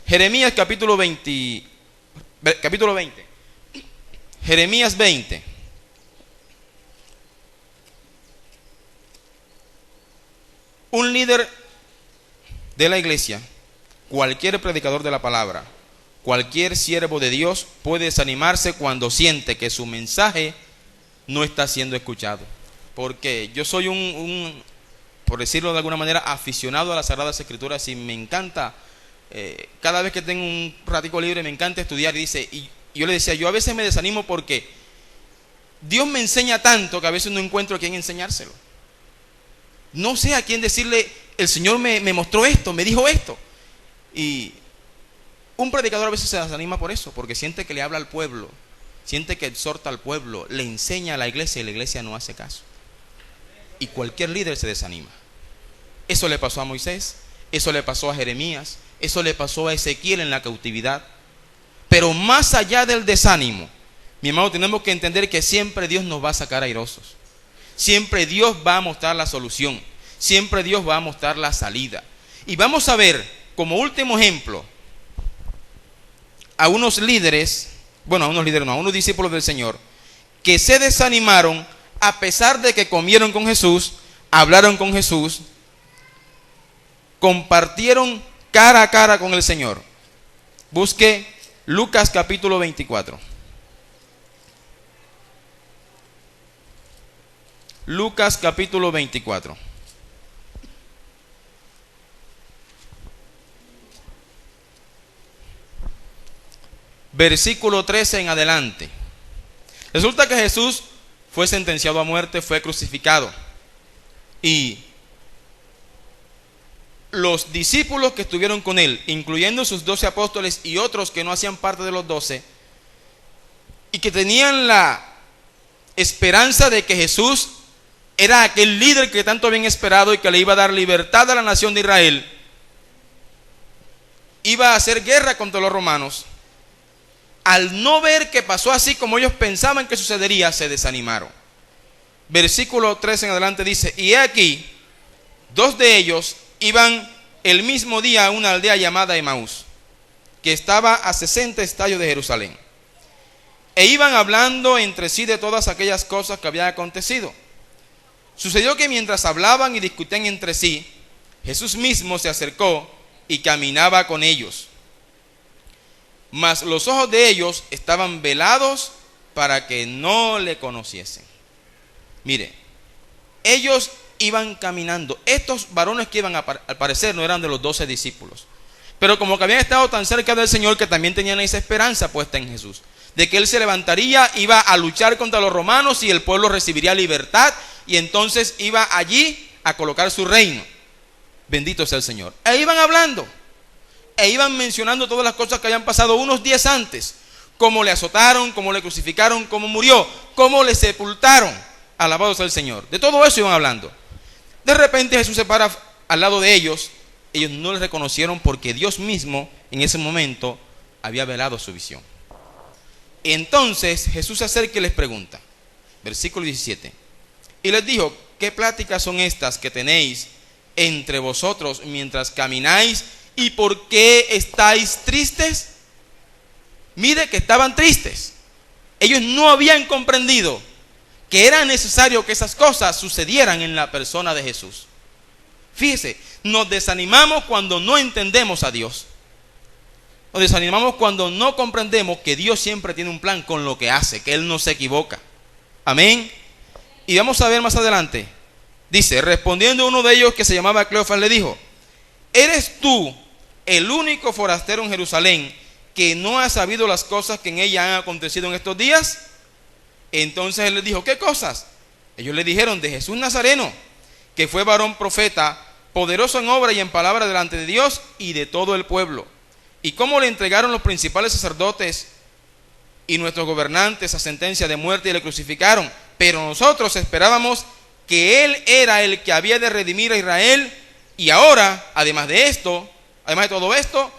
Jeremías capítulo 20. Jeremías 20. Un líder de la iglesia, cualquier predicador de la palabra, cualquier siervo de Dios puede desanimarse cuando siente que su mensaje no está siendo escuchado. Porque yo soy por decirlo de alguna manera, aficionado a las Sagradas Escrituras y me encanta, cada vez que tengo un ratico libre me encanta estudiar. Y yo le decía, yo a veces me desanimo porque Dios me enseña tanto que a veces no encuentro a quién enseñárselo. No sé a quién decirle, el Señor me mostró esto, me dijo esto. Y un predicador a veces se desanima por eso, porque siente que le habla al pueblo, siente que exhorta al pueblo, le enseña a la iglesia y la iglesia no hace caso. Y cualquier líder se desanima. Eso le pasó a Moisés, eso le pasó a Jeremías, eso le pasó a Ezequiel en la cautividad. Pero más allá del desánimo, mi hermano, tenemos que entender que siempre Dios nos va a sacar airosos. Siempre Dios va a mostrar la solución. Siempre Dios va a mostrar la salida. Y vamos a ver, como último ejemplo, a unos discípulos del Señor, que se desanimaron a pesar de que comieron con Jesús, hablaron con Jesús, compartieron cara a cara con el Señor. Busque Lucas capítulo 24. Lucas capítulo 24. Versículo 13 en adelante. Resulta que Jesús fue sentenciado a muerte, fue crucificado. Y los discípulos que estuvieron con él, incluyendo sus 12 apóstoles y otros que no hacían parte de los 12, y que tenían la esperanza de que Jesús era aquel líder que tanto habían esperado y que le iba a dar libertad a la nación de Israel, iba a hacer guerra contra los romanos. Al no ver que pasó así como ellos pensaban que sucedería, se desanimaron. Versículo 13 en adelante dice, y he aquí, 2 de ellos iban el mismo día a una aldea llamada Emaús, que estaba a 60 estadios de Jerusalén, e iban hablando entre sí de todas aquellas cosas que habían acontecido. Sucedió que mientras hablaban y discutían entre sí, Jesús mismo se acercó y caminaba con ellos. Mas los ojos de ellos estaban velados para que no le conociesen. Mire, ellos iban caminando. Estos varones que iban al parecer no eran de los 12 discípulos, pero como que habían estado tan cerca del Señor, que también tenían esa esperanza puesta en Jesús, de que Él se levantaría, iba a luchar contra los romanos y el pueblo recibiría libertad, y entonces iba allí a colocar su reino. Bendito sea el Señor. E iban hablando, e iban mencionando todas las cosas que habían pasado unos días antes, cómo le azotaron, cómo le crucificaron, cómo murió, cómo le sepultaron. Alabado sea el Señor. De todo eso iban hablando. De repente Jesús se para al lado de ellos. Ellos no le reconocieron porque Dios mismo en ese momento había velado su visión. Entonces Jesús se acerca y les pregunta, versículo 17, y les dijo, ¿qué pláticas son estas que tenéis entre vosotros mientras camináis? ¿Y por qué estáis tristes? Mire que estaban tristes. Ellos no habían comprendido que era necesario que esas cosas sucedieran en la persona de Jesús. Fíjese, nos desanimamos cuando no entendemos a Dios. Nos desanimamos cuando no comprendemos que Dios siempre tiene un plan con lo que hace, que Él no se equivoca. Amén. Y vamos a ver más adelante. Dice, respondiendo uno de ellos que se llamaba Cleofas, le dijo, ¿eres tú el único forastero en Jerusalén que no ha sabido las cosas que en ella han acontecido en estos días? Entonces él les dijo, ¿qué cosas? Ellos le dijeron, de Jesús Nazareno, que fue varón profeta, poderoso en obra y en palabra delante de Dios y de todo el pueblo, y cómo le entregaron los principales sacerdotes y nuestros gobernantes a sentencia de muerte y le crucificaron. Pero nosotros esperábamos que Él era el que había de redimir a Israel, y ahora, además de todo esto,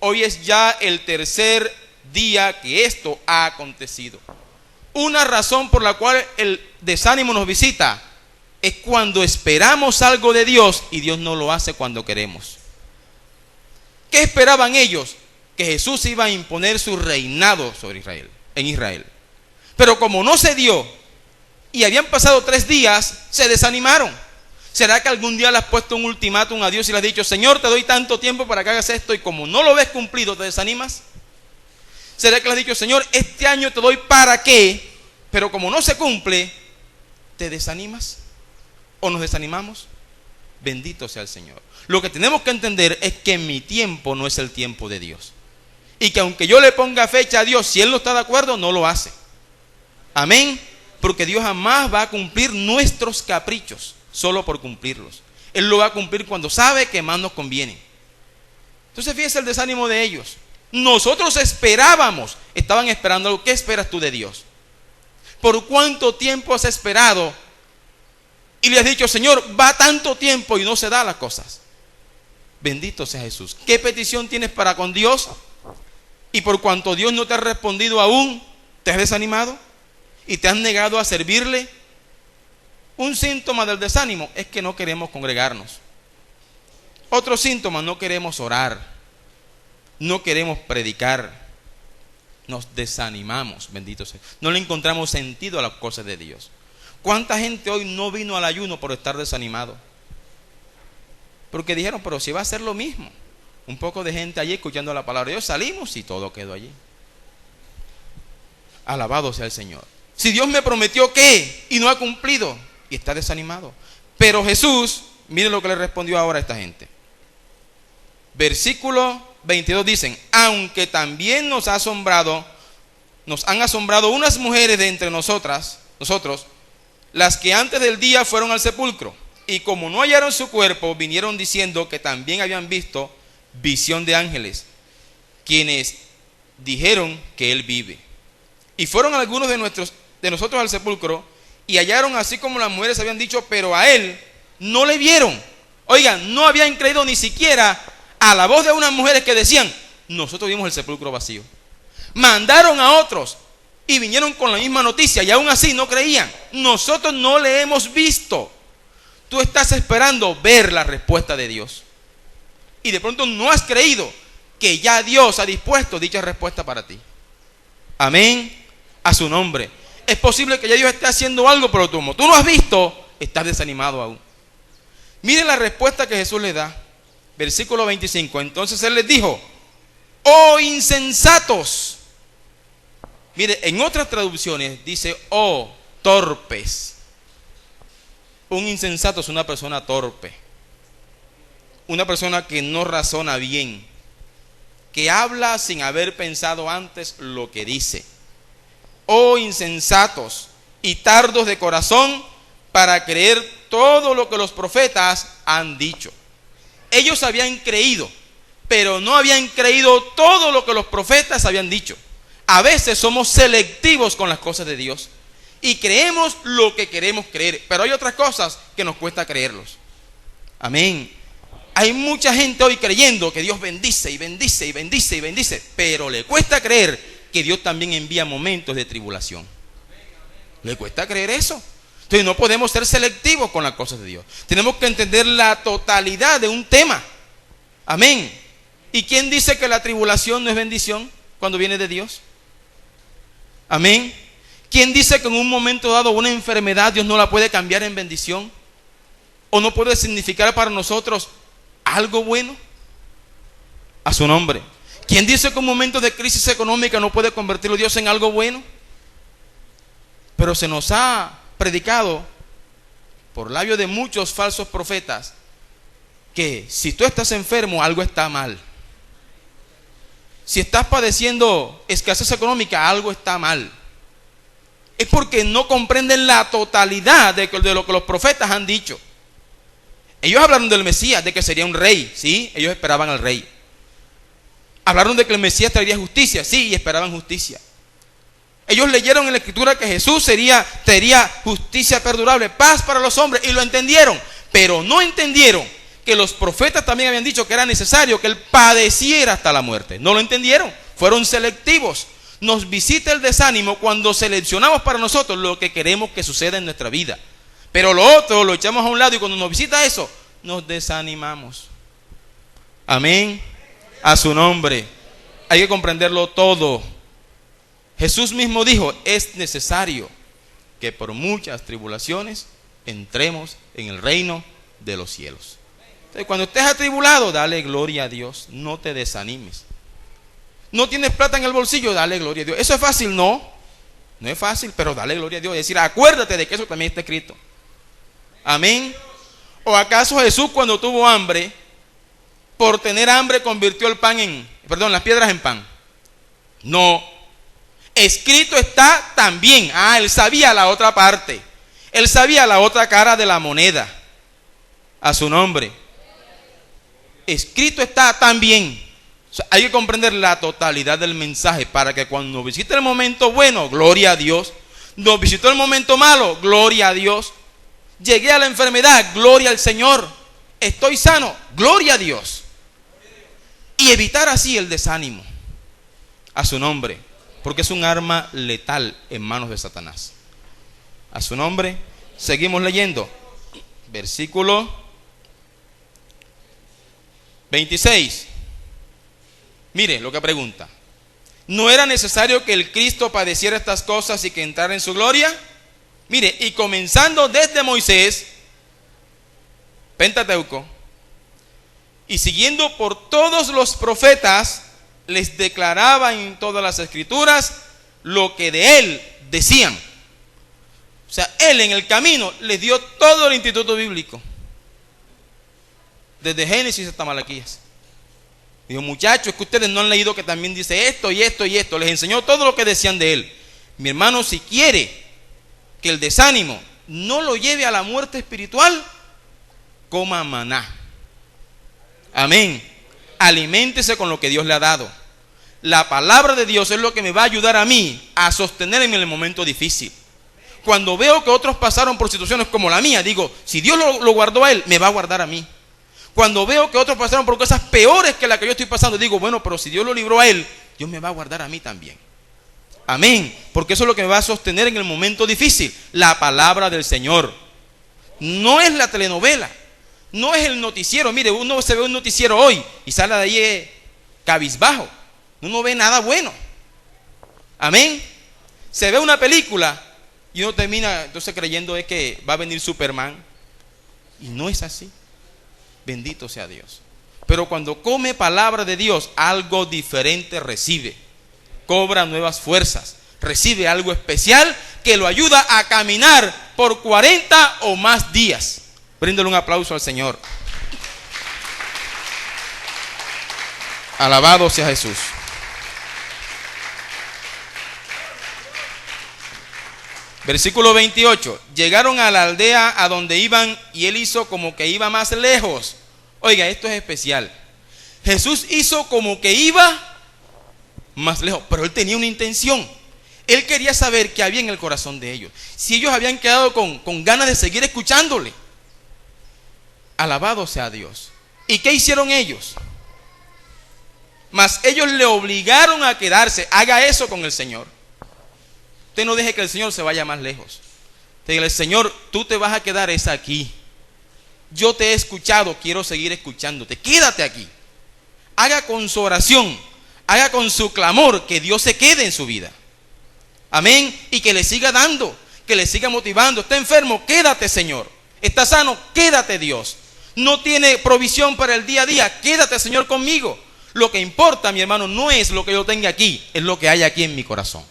hoy es ya el tercer día que esto ha acontecido. Una razón por la cual el desánimo nos visita es cuando esperamos algo de Dios y Dios no lo hace cuando queremos. ¿Qué esperaban ellos? Que Jesús iba a imponer su reinado sobre Israel, en Israel. Pero como no se dio y habían pasado 3 días, se desanimaron. ¿Será que algún día le has puesto un ultimátum a Dios y le has dicho: Señor, te doy tanto tiempo para que hagas esto, y como no lo ves cumplido, te desanimas? ¿Será que le has dicho: Señor, este año te doy para qué, pero como no se cumple, te desanimas? ¿O nos desanimamos? Bendito sea el Señor. Lo que tenemos que entender es que mi tiempo no es el tiempo de Dios, y que aunque yo le ponga fecha a Dios, si Él no está de acuerdo, no lo hace. Amén. Porque Dios jamás va a cumplir nuestros caprichos solo por cumplirlos. Él lo va a cumplir cuando sabe que más nos conviene. Entonces fíjese el desánimo de ellos. Nosotros esperábamos, estaban esperando algo. ¿Qué esperas tú de Dios? ¿Por cuánto tiempo has esperado? Y le has dicho: Señor, va tanto tiempo y no se da las cosas. Bendito sea Jesús. ¿Qué petición tienes para con Dios? Y por cuanto Dios no te ha respondido aún, ¿te has desanimado? ¿Y te has negado a servirle? Un síntoma del desánimo es que no queremos congregarnos. Otro síntoma: no queremos orar, no queremos predicar, nos desanimamos. Bendito sea. No le encontramos sentido a las cosas de Dios. ¿Cuánta gente hoy no vino al ayuno por estar desanimado? Porque dijeron: pero si va a ser lo mismo. Un poco de gente allí escuchando la palabra de Dios, salimos y todo quedó allí. Alabado sea el Señor. Si Dios me prometió que, y no ha cumplido, y está desanimado. Pero Jesús, miren lo que le respondió ahora a esta gente. Versículo 22 dicen: aunque también nos han asombrado unas mujeres de entre nosotros, las que antes del día fueron al sepulcro, y como no hallaron su cuerpo, vinieron diciendo que también habían visto visión de ángeles, quienes dijeron que él vive. Y fueron algunos de nosotros al sepulcro, y hallaron así como las mujeres habían dicho, pero a él no le vieron. Oigan, no habían creído ni siquiera a la voz de unas mujeres que decían: nosotros vimos el sepulcro vacío. Mandaron a otros y vinieron con la misma noticia, y aún así no creían. Nosotros no le hemos visto. Tú estás esperando ver la respuesta de Dios, y de pronto no has creído que ya Dios ha dispuesto dicha respuesta para ti. Amén. A su nombre. Es posible que ya Dios esté haciendo algo, pero como tú no has visto, estás desanimado aún. Miren la respuesta que Jesús le da. Versículo 25. Entonces Él les dijo: oh insensatos. Mire, en otras traducciones dice: oh torpes. Un insensato es una persona torpe, una persona que no razona bien, que habla sin haber pensado antes lo que dice. Oh insensatos y tardos de corazón para creer todo lo que los profetas han dicho. Ellos habían creído, pero no habían creído todo lo que los profetas habían dicho. A veces somos selectivos con las cosas de Dios y creemos lo que queremos creer, pero hay otras cosas que nos cuesta creerlos. Amén. Hay mucha gente hoy creyendo que Dios bendice y bendice y bendice y bendice, pero le cuesta creer que Dios también envía momentos de tribulación. Le cuesta creer eso. Entonces no podemos ser selectivos con las cosas de Dios. Tenemos que entender la totalidad de un tema. Amén. ¿Y quién dice que la tribulación no es bendición cuando viene de Dios? Amén. ¿Quién dice que en un momento dado una enfermedad Dios no la puede cambiar en bendición? ¿O no puede significar para nosotros algo bueno? A su nombre. ¿Quién dice que un momento de crisis económica no puede convertirlo Dios en algo bueno? Pero se nos ha predicado por labios de muchos falsos profetas que si tú estás enfermo, algo está mal. Si estás padeciendo escasez económica, algo está mal. Es porque no comprenden la totalidad de lo que los profetas han dicho. Ellos hablaron del Mesías, de que sería un rey, ¿sí? Ellos esperaban al rey. Hablaron de que el Mesías traería justicia, sí, y esperaban justicia. Ellos leyeron en la Escritura que Jesús traería justicia perdurable, paz para los hombres, y lo entendieron, pero no entendieron que los profetas también habían dicho que era necesario que Él padeciera hasta la muerte. No lo entendieron, fueron selectivos. Nos visita el desánimo cuando seleccionamos para nosotros lo que queremos que suceda en nuestra vida, pero lo otro lo echamos a un lado, y cuando nos visita eso, nos desanimamos. Amén. A su nombre. Hay que comprenderlo todo. Jesús mismo dijo, es necesario que por muchas tribulaciones entremos en el reino de los cielos. Entonces, cuando estés atribulado, dale gloria a Dios, no te desanimes. No tienes plata en el bolsillo, dale gloria a Dios. ¿Eso es fácil? No, no es fácil, pero dale gloria a Dios. Es decir, acuérdate de que eso también está escrito. Amén. ¿O acaso Jesús, cuando tuvo hambre, por tener hambre convirtió las piedras en pan? No. Escrito está también. Él sabía la otra parte. Él sabía la otra cara de la moneda. A su nombre. Escrito está también. O sea, hay que comprender la totalidad del mensaje para que cuando nos visite el momento bueno, gloria a Dios. Nos visitó el momento malo, gloria a Dios. Llegué a la enfermedad, gloria al Señor. Estoy sano, gloria a Dios. Y evitar así el desánimo. A su nombre. Porque es un arma letal en manos de Satanás. A su nombre. Seguimos leyendo. Versículo 26. Mire lo que pregunta. ¿No era necesario que el Cristo padeciera estas cosas y que entrara en su gloria? Mire, y comenzando desde Moisés, Pentateuco, y siguiendo por todos los profetas, les declaraba en todas las escrituras lo que de él decían. O sea, él en el camino les dio todo el instituto bíblico, desde Génesis hasta Malaquías. Dijo, muchachos, es que ustedes no han leído que también dice esto y esto y esto. Les enseñó todo lo que decían de él. Mi hermano, si quiere que el desánimo no lo lleve a la muerte espiritual, coma maná. Amén. Aliméntese con lo que Dios le ha dado. La palabra de Dios es lo que me va a ayudar a mí a sostenerme en el momento difícil. Cuando veo que otros pasaron por situaciones como la mía, digo, si Dios lo guardó a él, me va a guardar a mí. Cuando veo que otros pasaron por cosas peores que la que yo estoy pasando, digo, bueno, pero si Dios lo libró a él, Dios me va a guardar a mí también. Amén. Porque eso es lo que me va a sostener en el momento difícil. La palabra del Señor. No es la telenovela. No es el noticiero. Mire, uno se ve un noticiero hoy y sale de ahí cabizbajo. Uno ve nada bueno. Amén. Se ve una película y uno termina entonces creyendo es que va a venir Superman. Y no es así. Bendito sea Dios. Pero cuando come palabra de Dios, algo diferente recibe. Cobra nuevas fuerzas. Recibe algo especial que lo ayuda a caminar por 40 o más días. Bríndale un aplauso al Señor. Alabado sea Jesús. Versículo 28. Llegaron a la aldea a donde iban y él hizo como que iba más lejos. Oiga, esto es especial. Jesús hizo como que iba más lejos, pero él tenía una intención. Él quería saber qué había en el corazón de ellos. Si ellos habían quedado con ganas de seguir escuchándole. Alabado sea Dios. ¿Y qué hicieron ellos? Mas ellos le obligaron a quedarse. Haga eso con el Señor. Usted no deje que el Señor se vaya más lejos. Dígale, Señor, tú te vas a quedar es aquí. Yo te he escuchado, quiero seguir escuchándote. Quédate aquí. Haga con su oración, haga con su clamor que Dios se quede en su vida. Amén. Y que le siga dando, que le siga motivando. Está enfermo, quédate, Señor. Está sano, quédate, Dios. No tiene provisión para el día a día, quédate, Señor, conmigo. Lo que importa, mi hermano, no es lo que yo tenga aquí, es lo que hay aquí en mi corazón.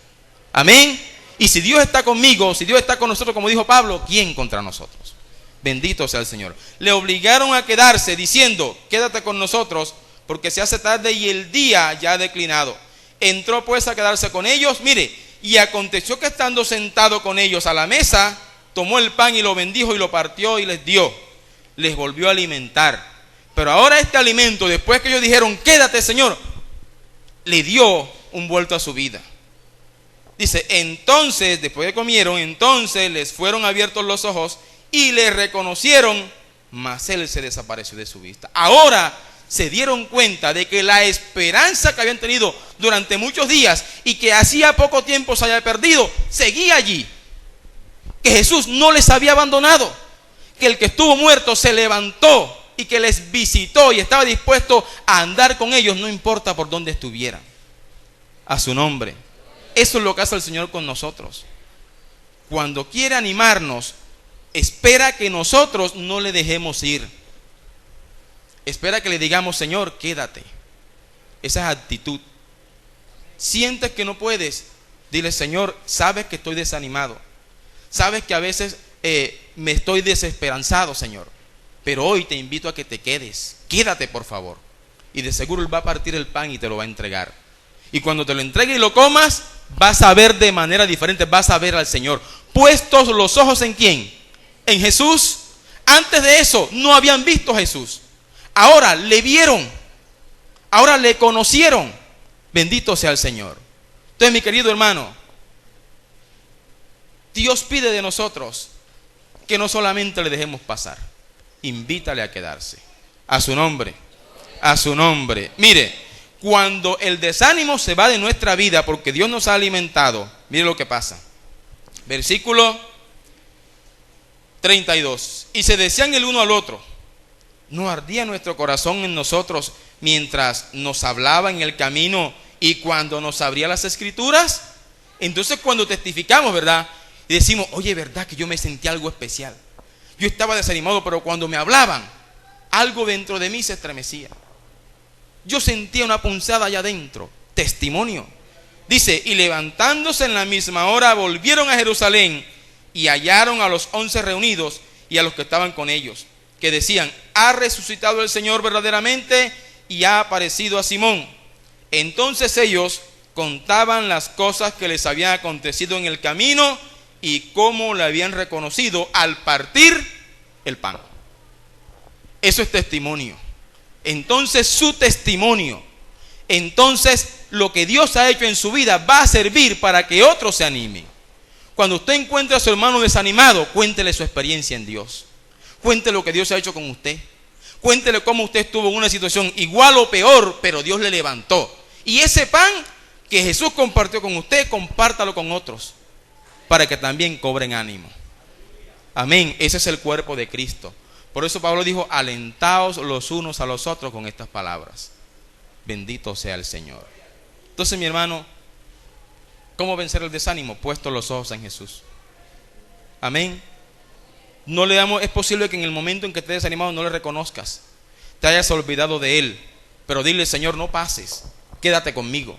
Amén. Y si Dios está conmigo, si Dios está con nosotros, como dijo Pablo, ¿quién contra nosotros? Bendito sea el Señor. Le obligaron a quedarse diciendo, quédate con nosotros, porque se hace tarde y el día ya ha declinado. Entró pues a quedarse con ellos. Mire, y aconteció que estando sentado con ellos a la mesa, tomó el pan y lo bendijo y lo partió y les dio. Les volvió a alimentar. Pero ahora este alimento, después que ellos dijeron, quédate, Señor, le dio un vuelto a su vida. Dice, entonces, después de comieron, entonces les fueron abiertos los ojos y le reconocieron, mas él se desapareció de su vista. Ahora se dieron cuenta de que la esperanza que habían tenido durante muchos días y que hacía poco tiempo se había perdido, seguía allí. Que Jesús no les había abandonado, que el que estuvo muerto se levantó y que les visitó y estaba dispuesto a andar con ellos, no importa por dónde estuvieran. A su nombre. Eso es lo que hace el Señor con nosotros. Cuando quiere animarnos, espera que nosotros no le dejemos ir. Espera que le digamos, Señor, quédate. Esa es actitud. Sientes que no puedes, dile, Señor, sabes que estoy desanimado. Sabes que a veces me estoy desesperanzado, Señor. Pero hoy te invito a que te quedes. Quédate, por favor. Y de seguro Él va a partir el pan y te lo va a entregar. Y cuando te lo entregue y lo comas, vas a ver de manera diferente, vas a ver al Señor. Puestos los ojos ¿en quién? En Jesús. Antes de eso no habían visto a Jesús. Ahora le vieron. Ahora le conocieron. Bendito sea el Señor. Entonces, mi querido hermano, Dios pide de nosotros que no solamente le dejemos pasar, invítale a quedarse. A su nombre. A su nombre. Mire, cuando el desánimo se va de nuestra vida porque Dios nos ha alimentado, mire lo que pasa. Versículo 32. Y se decían el uno al otro, ¿no ardía nuestro corazón en nosotros mientras nos hablaba en el camino y cuando nos abría las escrituras? Entonces cuando testificamos, ¿verdad? Y decimos, oye, ¿verdad que yo me sentí algo especial? Yo estaba desanimado, pero cuando me hablaban, algo dentro de mí se estremecía. Yo sentía una punzada allá adentro. Testimonio. Dice, y levantándose en la misma hora, volvieron a Jerusalén y hallaron a los 11 reunidos y a los que estaban con ellos, que decían, ha resucitado el Señor verdaderamente y ha aparecido a Simón. Entonces ellos contaban las cosas que les habían acontecido en el camino y cómo le habían reconocido al partir el pan. Eso es testimonio. Entonces su testimonio, entonces lo que Dios ha hecho en su vida va a servir para que otros se animen. Cuando usted encuentre a su hermano desanimado, cuéntele su experiencia en Dios. Cuéntele lo que Dios ha hecho con usted. Cuéntele cómo usted estuvo en una situación igual o peor, pero Dios le levantó. Y ese pan que Jesús compartió con usted, compártalo con otros, para que también cobren ánimo. Amén. Ese es el cuerpo de Cristo. Por eso Pablo dijo, alentaos los unos a los otros con estas palabras. Bendito sea el Señor. Entonces, mi hermano, ¿cómo vencer el desánimo? Puesto los ojos en Jesús. Amén. No le damos, es posible que en el momento en que estés desanimado no le reconozcas, te hayas olvidado de Él, pero dile, Señor, no pases, quédate conmigo,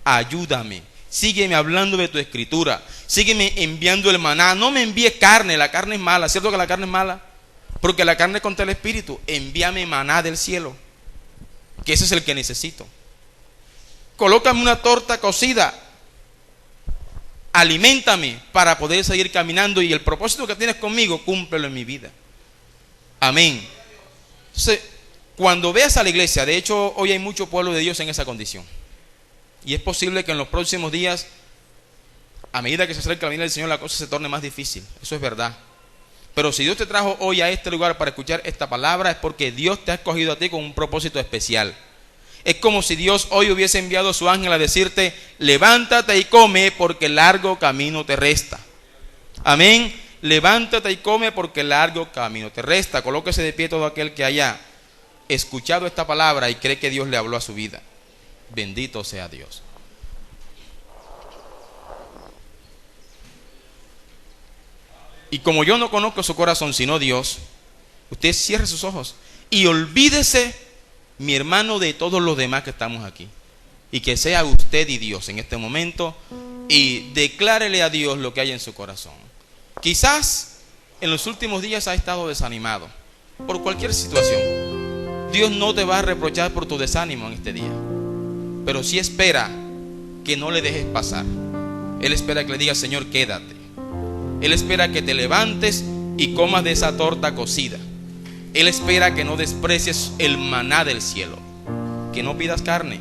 ayúdame, sígueme hablando de tu escritura, sígueme enviando el maná, no me envíes carne, la carne es mala, ¿cierto que la carne es mala? Porque la carne es contra el espíritu. Envíame maná del cielo, que ese es el que necesito. Colócame una torta cocida, aliméntame para poder seguir caminando y el propósito que tienes conmigo, cúmplelo en mi vida. Amén. Entonces, cuando veas a la iglesia, de hecho hoy hay mucho pueblo de Dios en esa condición, y es posible que en los próximos días, a medida que se acerca la venida del Señor, la cosa se torne más difícil. Eso es verdad. Pero si Dios te trajo hoy a este lugar para escuchar esta palabra, es porque Dios te ha escogido a ti con un propósito especial. Es como si Dios hoy hubiese enviado a su ángel a decirte, levántate y come porque largo camino te resta. Amén. Levántate y come porque largo camino te resta. Colóquese de pie todo aquel que haya escuchado esta palabra y cree que Dios le habló a su vida. Bendito sea Dios. Y como yo no conozco su corazón sino Dios, usted cierre sus ojos y olvídese, mi hermano, de todos los demás que estamos aquí, y que sea usted y Dios en este momento, y declárele a Dios lo que hay en su corazón. Quizás en los últimos días ha estado desanimado por cualquier situación. Dios no te va a reprochar por tu desánimo en este día, pero sí espera que no le dejes pasar. Él espera que le digas, Señor, quédate. Él espera que te levantes y comas de esa torta cocida. Él espera que no desprecies el maná del cielo, que no pidas carne,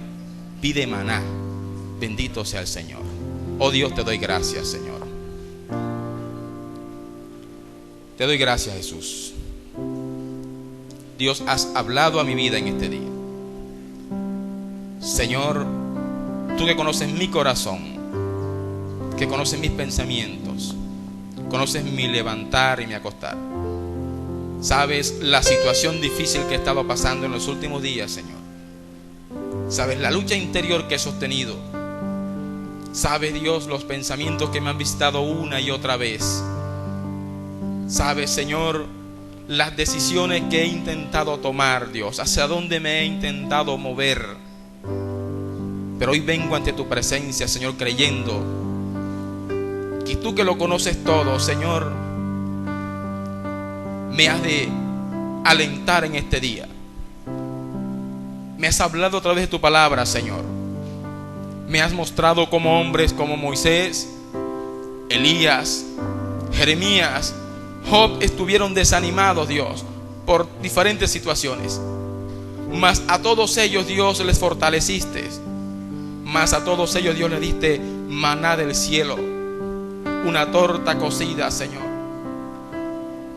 pide maná. Bendito sea el Señor. Oh Dios, te doy gracias, Señor. Te doy gracias, Jesús. Dios, has hablado a mi vida en este día. Señor, tú que conoces mi corazón, que conoces mis pensamientos, conoces mi levantar y mi acostar, sabes la situación difícil que he estado pasando en los últimos días, Señor. Sabes la lucha interior que he sostenido. Sabes, Dios, los pensamientos que me han visitado una y otra vez. Sabes, Señor, las decisiones que he intentado tomar, Dios, hacia dónde me he intentado mover. Pero hoy vengo ante tu presencia, Señor, creyendo que tú, que lo conoces todo, Señor, me has de alentar en este día. Me has hablado a través de tu palabra, Señor. Me has mostrado cómo hombres como Moisés, Elías, Jeremías, Job estuvieron desanimados, Dios, por diferentes situaciones. Mas a todos ellos, Dios, les fortaleciste. Mas a todos ellos, Dios, les diste maná del cielo, una torta cocida, Señor.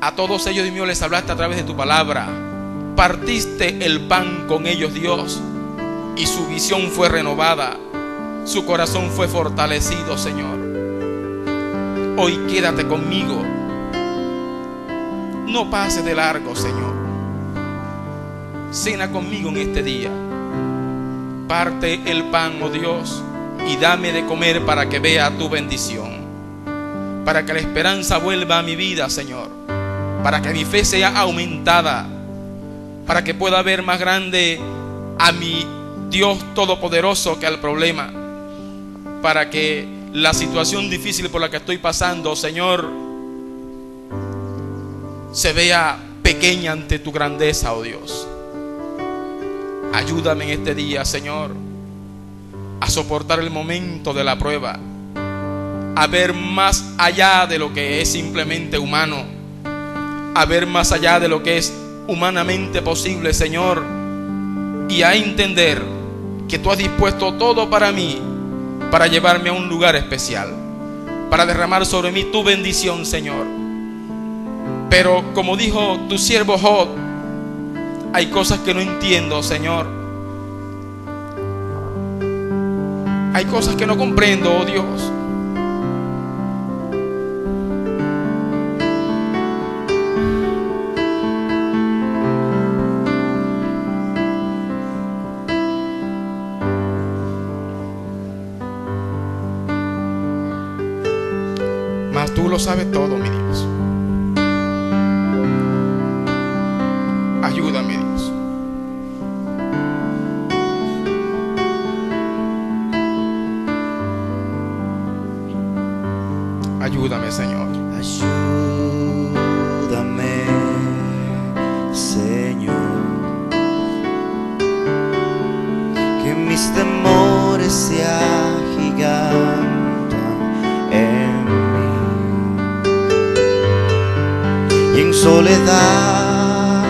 A todos ellos, Dios mío, les hablaste a través de tu palabra. Partiste el pan con ellos, Dios, y su visión fue renovada, su corazón fue fortalecido, Señor. Hoy quédate conmigo. No pases de largo, Señor. Cena conmigo en este día. Parte el pan, oh Dios, y dame de comer para que vea tu bendición, para que la esperanza vuelva a mi vida, Señor, para que mi fe sea aumentada, para que pueda ver más grande a mi Dios todopoderoso que al problema, para que la situación difícil por la que estoy pasando, Señor, se vea pequeña ante tu grandeza, oh Dios. Ayúdame en este día, Señor, a soportar el momento de la prueba, a ver más allá de lo que es simplemente humano, a ver más allá de lo que es humanamente posible, Señor, y a entender que tú has dispuesto todo para mí, para llevarme a un lugar especial, para derramar sobre mí tu bendición, Señor. Pero como dijo tu siervo Job, hay cosas que no entiendo, Señor. Hay cosas que no comprendo, oh Dios. Mas tú lo sabes todo, mi Dios. Ayúdame, Dios. Ayúdame, Señor. Ayúdame, Señor. Que mis temores se agigantan en mí. Y en soledad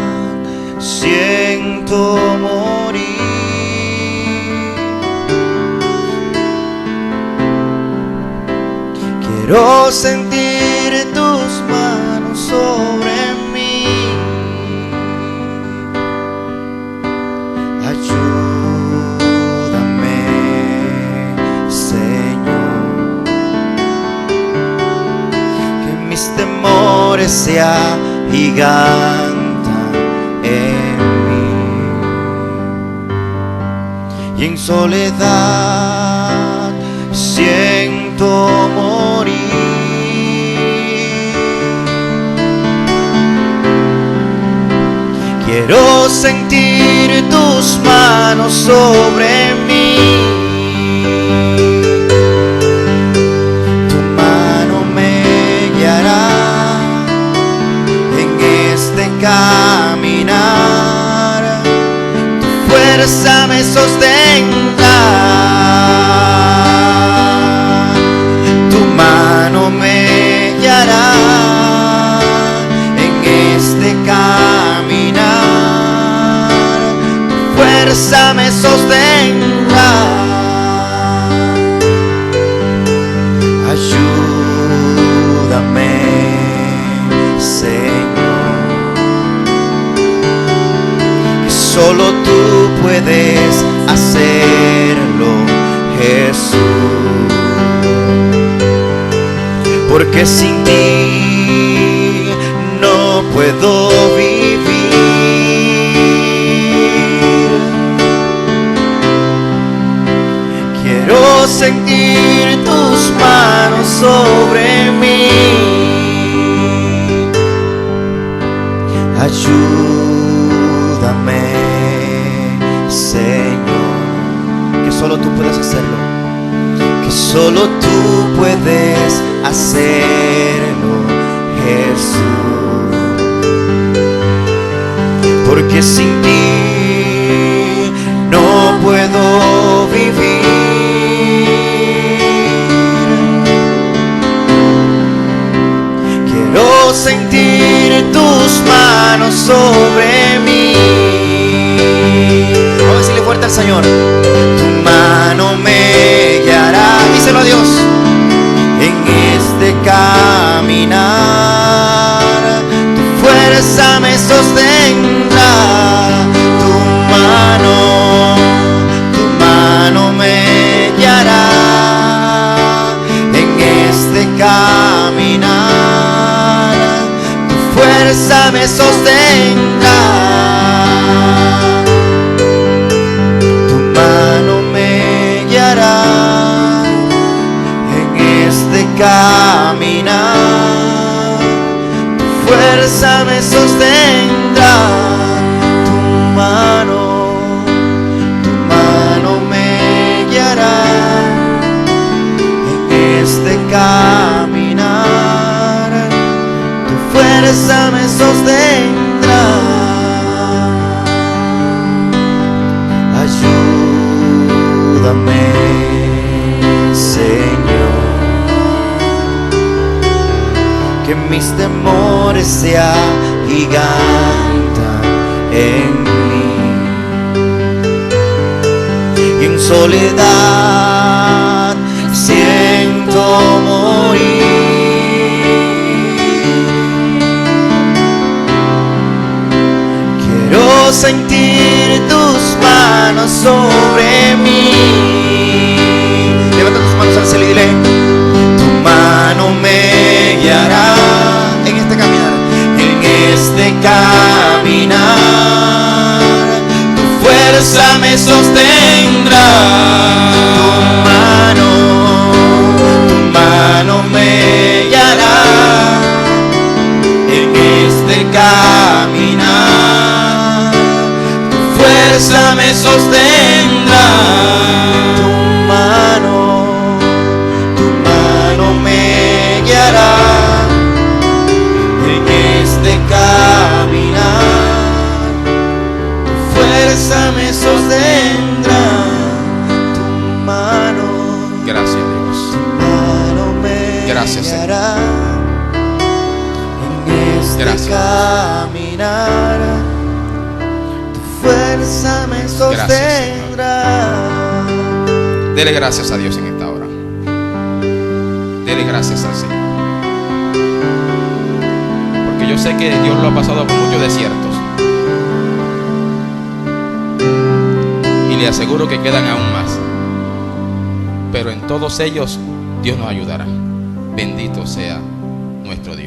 siento morir. Quiero sentir tus manos sobre mí. Ayúdame, Señor. Que mis temores se agigantan en mí. Y en soledad siento morir. Quiero sentir tus manos sobre mí. Tu mano me guiará en este caminar. Tu fuerza me sostendrá. Tu mano me guiará en este caminar. Tu fuerza me sostendrá. solo tú puedes hacerlo, Jesús. Porque sin ti no puedo vivir. Quiero sentir tus manos sobre mí. Ayúdame, Señor, que solo tú puedes hacerlo, que solo tú puedes hacerlo, Jesús. Porque sin ti no puedo vivir. Quiero sentir tus manos sobre mí. Vamos a decirle fuerte al Señor. Tu mano me guiará, díselo a Dios, en este caminar. Tu fuerza me sostendrá. Tu mano me guiará en este caminar. Tu fuerza me sostendrá. Tu mano me guiará en este caminar. Tu fuerza me sostendrá. Tu mano me guiará en este caminar. Tu fuerza me sostendrá. Ayúdame, Señor, que mis temores se agigantan en mí, y en soledad siento morir. Quiero sentir tus manos sobre mí. Levanta tus manos al cielo y dile: tu mano me guiará en este caminar, en este caminar. Tu fuerza me sostendrá. Tu mano me guiará en este caminar. Tu fuerza me sostendrá. Tu mano me guiará en este caminar. Tu fuerza me sostendrá. Tu mano. Gracias, Dios. Tu mano me Gracias, Señor. guiará en este Gracias. caminar. Tu fuerza me sostendrá. Dele gracias a Dios en esta hora. Dele gracias al Señor. Porque yo sé que Dios lo ha pasado por muchos desiertos. Y le aseguro que quedan aún más. Pero en todos ellos Dios nos ayudará. Bendito sea nuestro Dios.